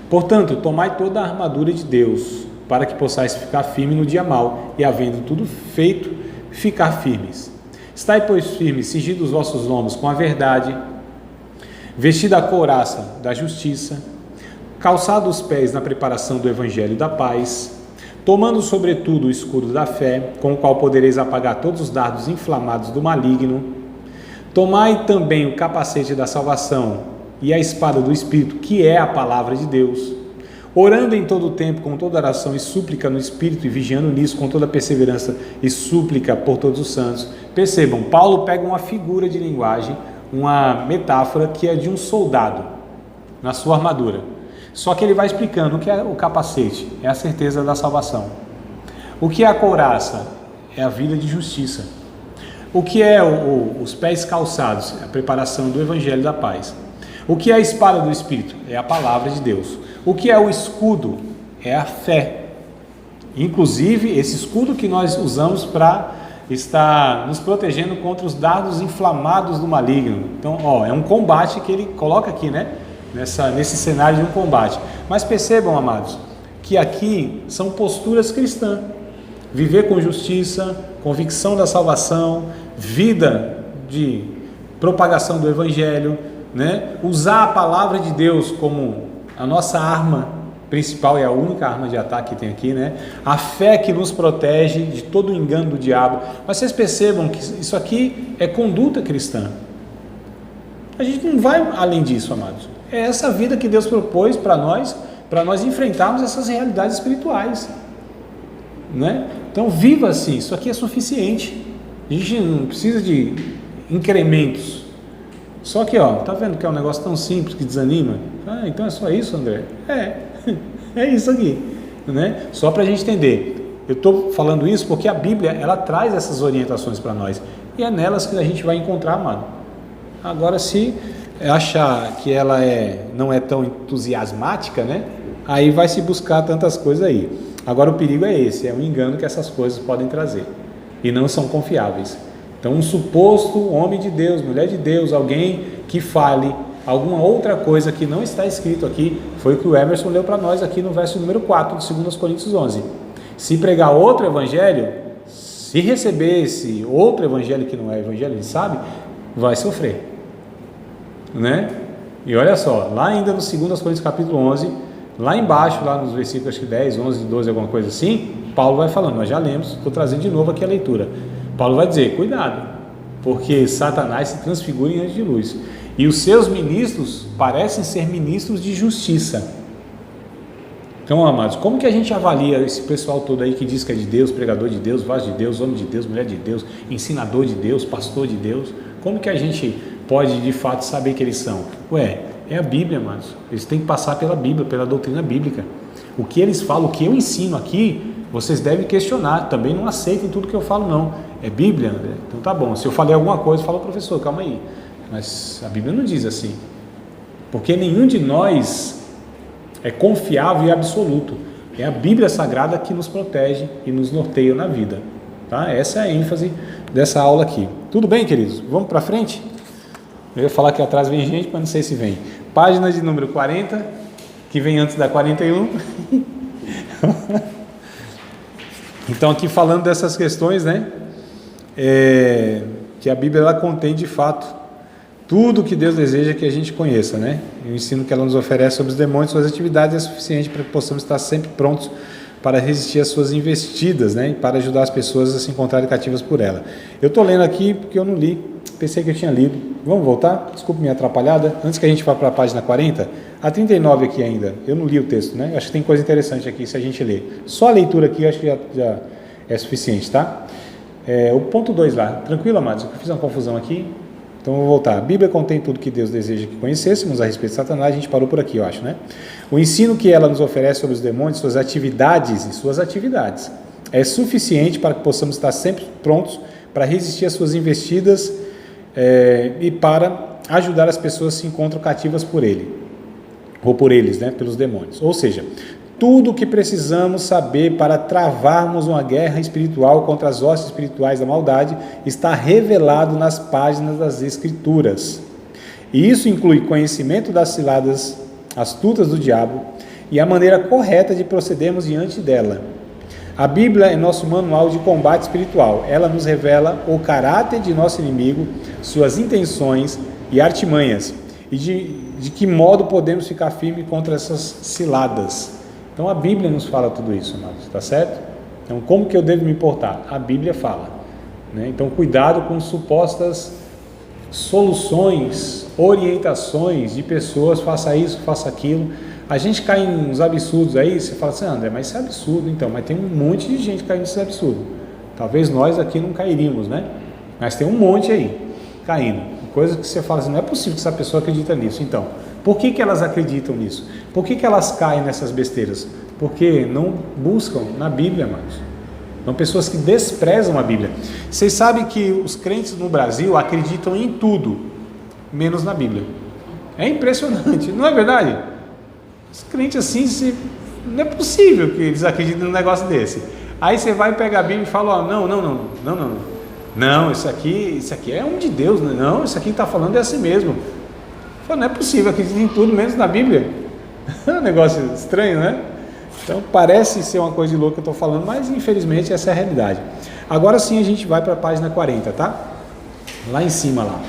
Portanto, tomai toda a armadura de Deus, para que possais ficar firme no dia mau, e havendo tudo feito, ficar firmes. Estai, pois, firmes, cingidos os vossos lombos com a verdade, vestida a couraça da justiça, calçados os pés na preparação do evangelho da paz, tomando sobretudo o escudo da fé, com o qual podereis apagar todos os dardos inflamados do maligno. Tomai também o capacete da salvação e a espada do Espírito, que é a palavra de Deus, orando em todo o tempo com toda oração e súplica no Espírito, e vigiando nisso com toda perseverança e súplica por todos os santos. Percebam, Paulo pega uma figura de linguagem, uma metáfora que é de um soldado na sua armadura. Só que ele vai explicando o que é o capacete, é a certeza da salvação. O que é a couraça? É a vida de justiça. O que é os pés calçados? É a preparação do evangelho da paz. O que é a espada do Espírito? É a palavra de Deus. O que é o escudo? É a fé. Inclusive, esse escudo que nós usamos para estar nos protegendo contra os dardos inflamados do maligno. Então, é um combate que ele coloca aqui, né? Nesse cenário de um combate. Mas percebam, amados, que aqui são posturas cristãs. Viver com justiça, convicção da salvação, vida de propagação do evangelho, né? Usar a palavra de Deus como a nossa arma principal, e a única arma de ataque que tem aqui, né? A fé que nos protege de todo o engano do diabo. Mas vocês percebam que isso aqui é conduta cristã. A gente não vai além disso, amados. É essa vida que Deus propôs para nós enfrentarmos essas realidades espirituais, né? Então viva assim, isso aqui é suficiente. A gente não precisa de incrementos. Só que, tá vendo que é um negócio tão simples que desanima? Então é só isso, André? É isso aqui, né? Só para a gente entender. Eu estou falando isso porque a Bíblia, ela traz essas orientações para nós, e é nelas que a gente vai encontrar, amado. Agora, se achar que ela não é tão entusiasmática, né? Aí vai se buscar tantas coisas aí. Agora o perigo é esse, é um engano que essas coisas podem trazer e não são confiáveis. Então um suposto homem de Deus, mulher de Deus, alguém que fale alguma outra coisa que não está escrito aqui, foi o que o Emerson leu para nós aqui no verso número 4 de 2 Coríntios 11. Se pregar outro evangelho, se receber esse outro evangelho que não é evangelho, ele sabe, vai sofrer, né? E olha só, lá ainda no 2 Coríntios capítulo 11, lá embaixo, lá nos versículos acho que 10, 11, 12, alguma coisa assim, Paulo vai falando, nós já lemos, estou trazendo de novo aqui a leitura. Paulo vai dizer, cuidado, porque Satanás se transfigura em anjo de luz, e os seus ministros parecem ser ministros de justiça. Então, amados, como que a gente avalia esse pessoal todo aí que diz que é de Deus, pregador de Deus, vaso de Deus, homem de Deus, mulher de Deus, ensinador de Deus, pastor de Deus? Como que a gente pode de fato saber que eles são? É a Bíblia, amados. Eles têm que passar pela Bíblia, pela doutrina bíblica. O que eles falam, o que eu ensino aqui, vocês devem questionar. Também não aceitem tudo que eu falo, não. É Bíblia, André? Então tá bom. Se eu falei alguma coisa, fala, professor, calma aí. Mas a Bíblia não diz assim. Porque nenhum de nós é confiável e absoluto. É a Bíblia Sagrada que nos protege e nos norteia na vida. Tá? Essa é a ênfase dessa aula aqui. Tudo bem, queridos? Vamos para frente? Eu ia falar que atrás vem gente, mas não sei se vem. Página de número 40, que vem antes da 41. Então, aqui falando dessas questões, né? Que a Bíblia ela contém de fato tudo que Deus deseja que a gente conheça, né? E o ensino que ela nos oferece sobre os demônios, suas atividades é suficiente para que possamos estar sempre prontos para resistir às suas investidas, né? E para ajudar as pessoas a se encontrarem cativas por ela. Eu estou lendo aqui porque eu não li, pensei que eu tinha lido. Vamos voltar? Desculpe minha atrapalhada. Antes que a gente vá para a página 40, a 39 aqui ainda. Eu não li o texto, né? Acho que tem coisa interessante aqui se a gente ler. Só a leitura aqui eu acho que já é suficiente, tá? O ponto 2 lá. Tranquilo, amados? Eu fiz uma confusão aqui. Então eu vou voltar. A Bíblia contém tudo que Deus deseja que conhecêssemos a respeito de Satanás. A gente parou por aqui, eu acho, né? O ensino que ela nos oferece sobre os demônios, suas atividades é suficiente para que possamos estar sempre prontos para resistir às suas investidas e para ajudar as pessoas que se encontram cativas por ele, ou por eles, né? Pelos demônios. Ou seja, tudo o que precisamos saber para travarmos uma guerra espiritual contra as hostes espirituais da maldade está revelado nas páginas das Escrituras. E isso inclui conhecimento das ciladas astutas do diabo e a maneira correta de procedermos diante dela. A Bíblia é nosso manual de combate espiritual. Ela nos revela o caráter de nosso inimigo, suas intenções e artimanhas, e de que modo podemos ficar firmes contra essas ciladas. Então a Bíblia nos fala tudo isso, amados, tá certo? Então como que eu devo me portar? A Bíblia fala, né? Então cuidado com supostas soluções, orientações de pessoas, faça isso, faça aquilo. A gente cai em uns absurdos aí, você fala assim, André, mas isso é absurdo, então, mas tem um monte de gente caindo nesse absurdo. Talvez nós aqui não cairíamos, né? Mas tem um monte aí, caindo. Coisa que você fala assim, não é possível que essa pessoa acredita nisso. Então, por que elas acreditam nisso? Por que elas caem nessas besteiras? Porque não buscam na Bíblia, amados. São pessoas que desprezam a Bíblia. Vocês sabem que os crentes no Brasil acreditam em tudo, menos na Bíblia. É impressionante, não é verdade? Os crentes assim, não é possível que eles acreditem num negócio desse. Aí você vai pegar a Bíblia e fala, não, isso aqui é um de Deus, não, isso aqui está falando é assim mesmo. Fala, não é possível, acreditar em tudo menos na Bíblia. É um negócio estranho, né? Então parece ser uma coisa de louco que eu estou falando, mas infelizmente essa é a realidade. Agora sim a gente vai para a página 40, tá? Lá em cima lá.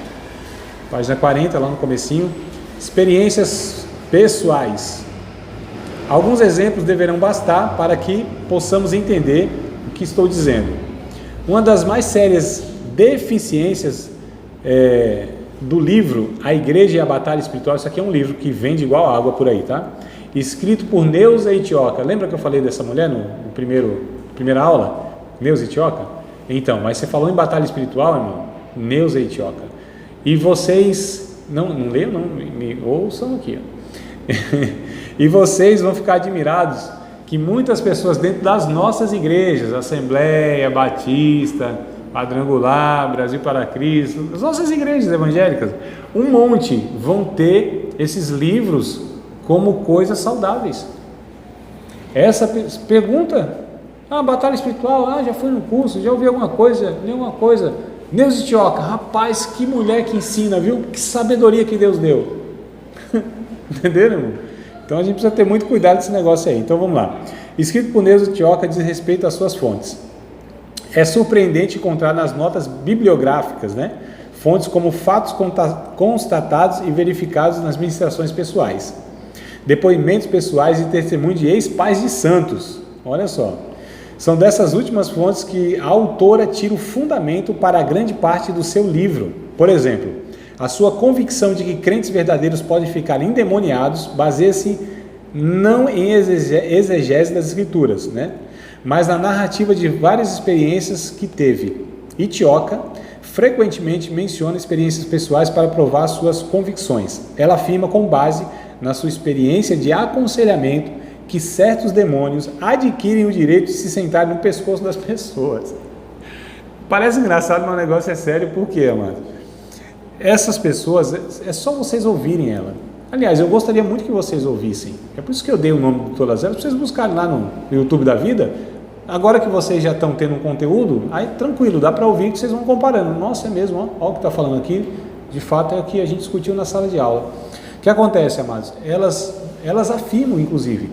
Página 40, lá no comecinho. Experiências pessoais. Alguns exemplos deverão bastar para que possamos entender o que estou dizendo. Uma das mais sérias deficiências do livro A Igreja e a Batalha Espiritual, isso aqui é um livro que vende igual água por aí, tá? Escrito por Neuza Itioca. Lembra que eu falei dessa mulher no primeira aula? Neuza Itioca? Então, mas você falou em batalha espiritual, irmão? Neuza Itioca. E vocês, não leiam, não, me ouçam aqui, ó. E vocês vão ficar admirados que muitas pessoas dentro das nossas igrejas, Assembleia, Batista, Quadrangular, Brasil para Cristo, as nossas igrejas evangélicas, um monte vão ter esses livros como coisas saudáveis. Essa pergunta, batalha espiritual, já fui no curso, já ouvi alguma coisa, nenhuma coisa. Neuza Tioca, rapaz, que mulher que ensina, viu? Que sabedoria que Deus deu. Entenderam, irmão? Então a gente precisa ter muito cuidado com esse negócio aí. Então vamos lá. Escrito por Neuza Tioca diz respeito às suas fontes. É surpreendente encontrar nas notas bibliográficas, né, fontes como fatos constatados e verificados nas ministrações pessoais, depoimentos pessoais e testemunho de ex-pais de santos. Olha só. São dessas últimas fontes que a autora tira o fundamento para a grande parte do seu livro. Por exemplo, a sua convicção de que crentes verdadeiros podem ficar endemoniados baseia-se não em exegese das escrituras, né, mas na narrativa de várias experiências que teve. E Tioca frequentemente menciona experiências pessoais para provar suas convicções. Ela afirma com base na sua experiência de aconselhamento que certos demônios adquirem o direito de se sentar no pescoço das pessoas. Parece engraçado, mas o negócio é sério. Por quê, amado? Essas pessoas, é só vocês ouvirem ela. Aliás, eu gostaria muito que vocês ouvissem. É por isso que eu dei o nome de todas elas, para vocês buscarem lá no YouTube da vida. Agora que vocês já estão tendo um conteúdo, aí tranquilo, dá para ouvir que vocês vão comparando. Nossa, é mesmo, ó o que está falando aqui, de fato é o que a gente discutiu na sala de aula. O que acontece, amados? Elas afirmam, inclusive,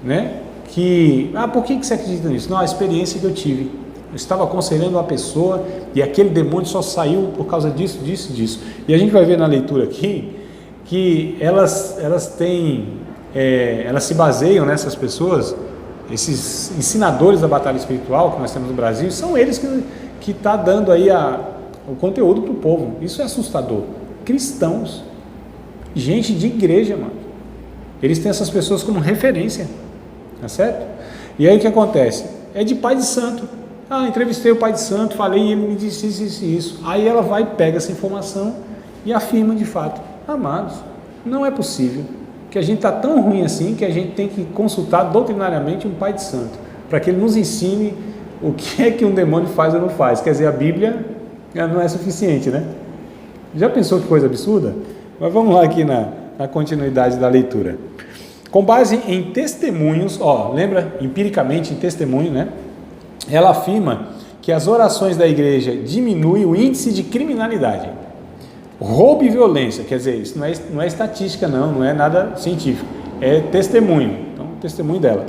né, que, por que você acredita nisso? Não, a experiência que eu tive. Eu estava aconselhando uma pessoa e aquele demônio só saiu por causa disso, disso, disso. E a gente vai ver na leitura aqui que elas se baseiam nessas pessoas. Esses ensinadores da batalha espiritual que nós temos no Brasil, são eles que tá dando aí o conteúdo para o povo. Isso é assustador. Cristãos, gente de igreja, mano. Eles têm essas pessoas como referência, tá certo? E aí o que acontece? É de pai de santo. Entrevistei o pai de santo, falei e ele me disse isso e isso. Aí ela vai, pega essa informação e afirma de fato. Amados, não é possível que a gente está tão ruim assim que a gente tem que consultar doutrinariamente um pai de santo, para que ele nos ensine o que é que um demônio faz ou não faz. Quer dizer, a Bíblia não é suficiente, né? Já pensou que coisa absurda? Mas vamos lá aqui na continuidade da leitura. Com base em testemunhos, lembra, empiricamente em testemunho, né? Ela afirma que as orações da igreja diminuem o índice de criminalidade. Roubo e violência, quer dizer, isso não é estatística não é nada científico, é testemunho, então testemunho dela,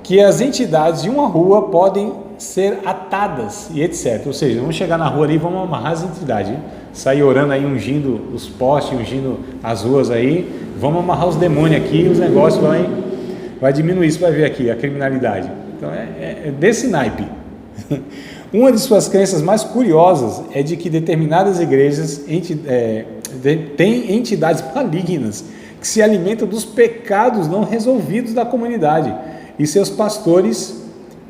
que as entidades de uma rua podem ser atadas e etc, ou seja, vamos chegar na rua ali e vamos amarrar as entidades, sair orando aí, ungindo os postes, ungindo as ruas aí, vamos amarrar os demônios aqui, os negócios vai diminuir, isso vai ver aqui, a criminalidade, então é desse naipe. Uma de suas crenças mais curiosas é de que determinadas igrejas têm entidades malignas que se alimentam dos pecados não resolvidos da comunidade e seus pastores,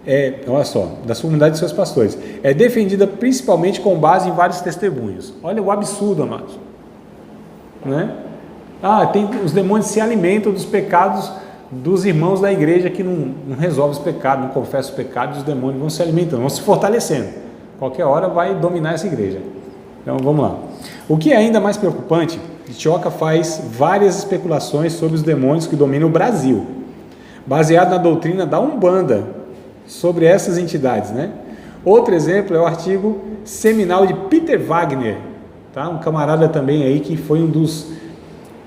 da comunidade de seus pastores. É defendida principalmente com base em vários testemunhos. Olha o absurdo, amados. Né? Os demônios se alimentam dos pecados dos irmãos da igreja que não resolve os pecados, não confessa os pecados, os demônios vão se alimentando, vão se fortalecendo. Qualquer hora vai dominar essa igreja. Então vamos lá. O que é ainda mais preocupante, Tioca faz várias especulações sobre os demônios que dominam o Brasil, baseado na doutrina da Umbanda sobre essas entidades, né? Outro exemplo é o artigo seminal de Peter Wagner, tá? Um camarada também aí que foi um dos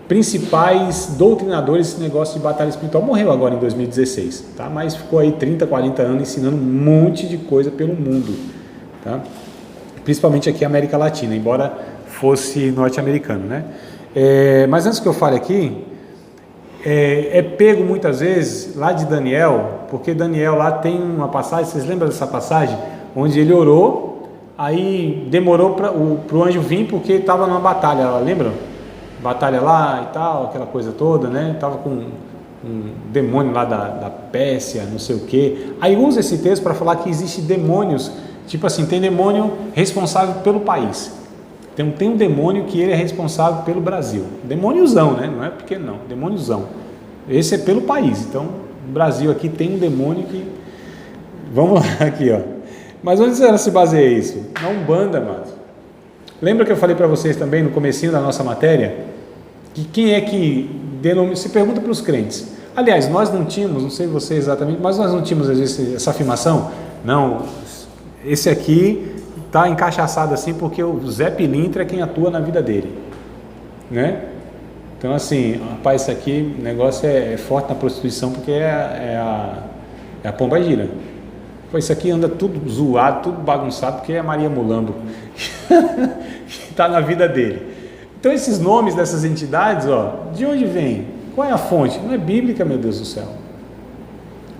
principais doutrinadores desse negócio de batalha espiritual, morreu agora em 2016, tá? Mas ficou aí 30, 40 anos ensinando um monte de coisa pelo mundo, tá? Principalmente aqui na América Latina, embora fosse norte-americano, né? Mas antes que eu fale aqui, é pego muitas vezes lá de Daniel, porque Daniel lá tem uma passagem, vocês lembram dessa passagem? Onde ele orou, aí demorou para o anjo vir porque estava numa batalha, lembram? Batalha lá e tal, aquela coisa toda, né? Estava com um demônio lá da Pérsia, não sei o quê. Aí usa esse texto para falar que existe demônios, tipo assim, tem demônio responsável pelo país. Tem um demônio que ele é responsável pelo Brasil. Demôniozão, né? Não é pequeno não, demôniozão. Esse é pelo país. Então, no Brasil aqui tem um demônio que... Vamos lá aqui, ó. Mas onde ela se baseia isso? Na Umbanda, amados. Lembra que eu falei para vocês também no comecinho da nossa matéria? Que quem é que denomina... Se pergunta para os crentes. Aliás, nós não tínhamos, não sei você exatamente, mas nós não tínhamos às vezes essa afirmação. Não, esse aqui está encaixaçado assim porque o Zé Pilintra é quem atua na vida dele. Né? Então assim, rapaz, isso aqui, o negócio é forte na prostituição porque é a pomba gira. Pô, isso aqui anda tudo zoado, tudo bagunçado porque é a Maria Mulambo que está na vida dele. Então esses nomes dessas entidades, ó, de onde vem? Qual é a fonte? Não é bíblica, meu Deus do céu.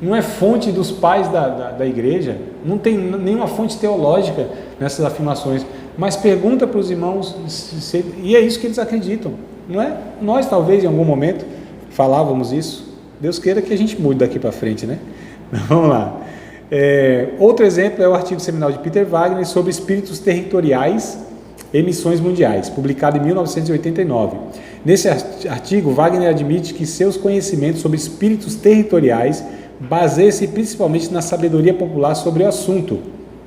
Não é fonte dos pais da igreja. Não tem nenhuma fonte teológica nessas afirmações. Mas pergunta para os irmãos, e é isso que eles acreditam. Não é? Nós talvez em algum momento falávamos isso. Deus queira que a gente mude daqui para frente, né? Vamos lá. Outro exemplo é o artigo seminal de Peter Wagner sobre espíritos territoriais e missões mundiais, publicado em 1989. Nesse artigo, Wagner admite que seus conhecimentos sobre espíritos territoriais baseiam-se principalmente na sabedoria popular sobre o assunto,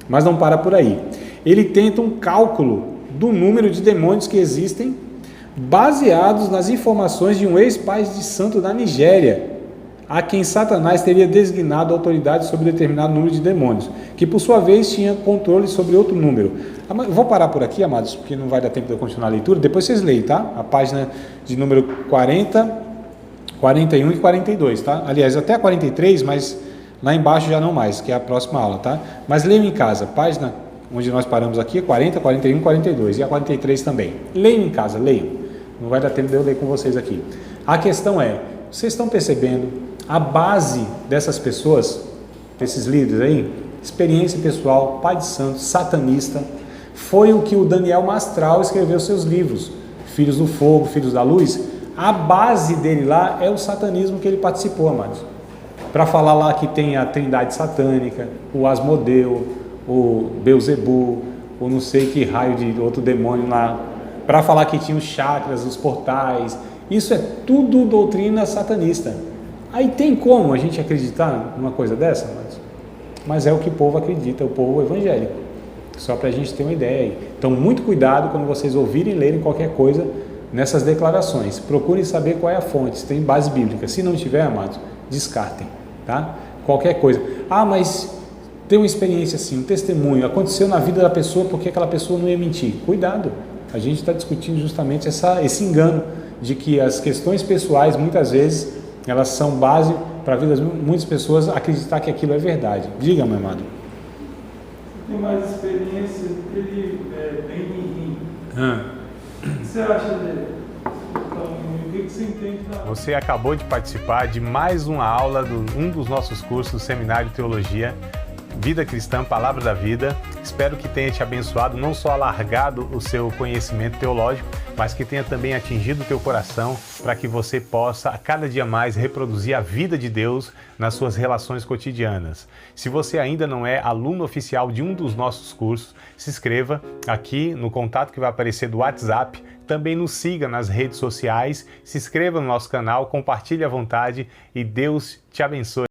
mas não para por aí. Ele tenta um cálculo do número de demônios que existem, baseados nas informações de um ex-pai de santo da Nigéria, a quem Satanás teria designado autoridade sobre determinado número de demônios, que por sua vez tinha controle sobre outro número. Eu vou parar por aqui, amados, porque não vai dar tempo de eu continuar a leitura, depois vocês leem, tá? A página de número 40, 41 e 42, tá? Aliás, até a 43, mas lá embaixo já não mais, que é a próxima aula, tá? Mas leiam em casa, página onde nós paramos aqui, 40, 41 e 42, e a 43 também. Leiam em casa, leiam. Não vai dar tempo de eu ler com vocês aqui. A questão é, vocês estão percebendo a base dessas pessoas, desses líderes aí, experiência pessoal, pai de santo, satanista, foi o que o Daniel Mastral escreveu seus livros, Filhos do Fogo, Filhos da Luz. A base dele lá é o satanismo que ele participou, amados. Para falar lá que tem a trindade satânica, o Asmodeu, o Beuzebu, ou não sei que raio de outro demônio lá, para falar que tinha os chakras, os portais. Isso é tudo doutrina satanista. Aí tem como a gente acreditar numa coisa dessa? Mas é o que o povo acredita, o povo evangélico. Só para a gente ter uma ideia aí. Então, muito cuidado quando vocês ouvirem e lerem qualquer coisa nessas declarações. Procurem saber qual é a fonte, se tem base bíblica. Se não tiver, amados, descartem, tá? Qualquer coisa. Ah, mas tem uma experiência assim, um testemunho, aconteceu na vida da pessoa porque aquela pessoa não ia mentir. Cuidado, a gente está discutindo justamente esse engano de que as questões pessoais, muitas vezes, elas são base para a vida de muitas pessoas acreditar que aquilo é verdade. Diga, meu amado. Tem mais experiência do que ele bem em. O que você acha dele? Então, o que você entende da... Você acabou de participar de mais uma aula de um dos nossos cursos do Seminário de Teologia, Vida Cristã, Palavra da Vida. Espero que tenha te abençoado, não só alargado o seu conhecimento teológico, mas que tenha também atingido o teu coração para que você possa a cada dia mais reproduzir a vida de Deus nas suas relações cotidianas. Se você ainda não é aluno oficial de um dos nossos cursos, se inscreva aqui no contato que vai aparecer do WhatsApp, também nos siga nas redes sociais, se inscreva no nosso canal, compartilhe à vontade e Deus te abençoe.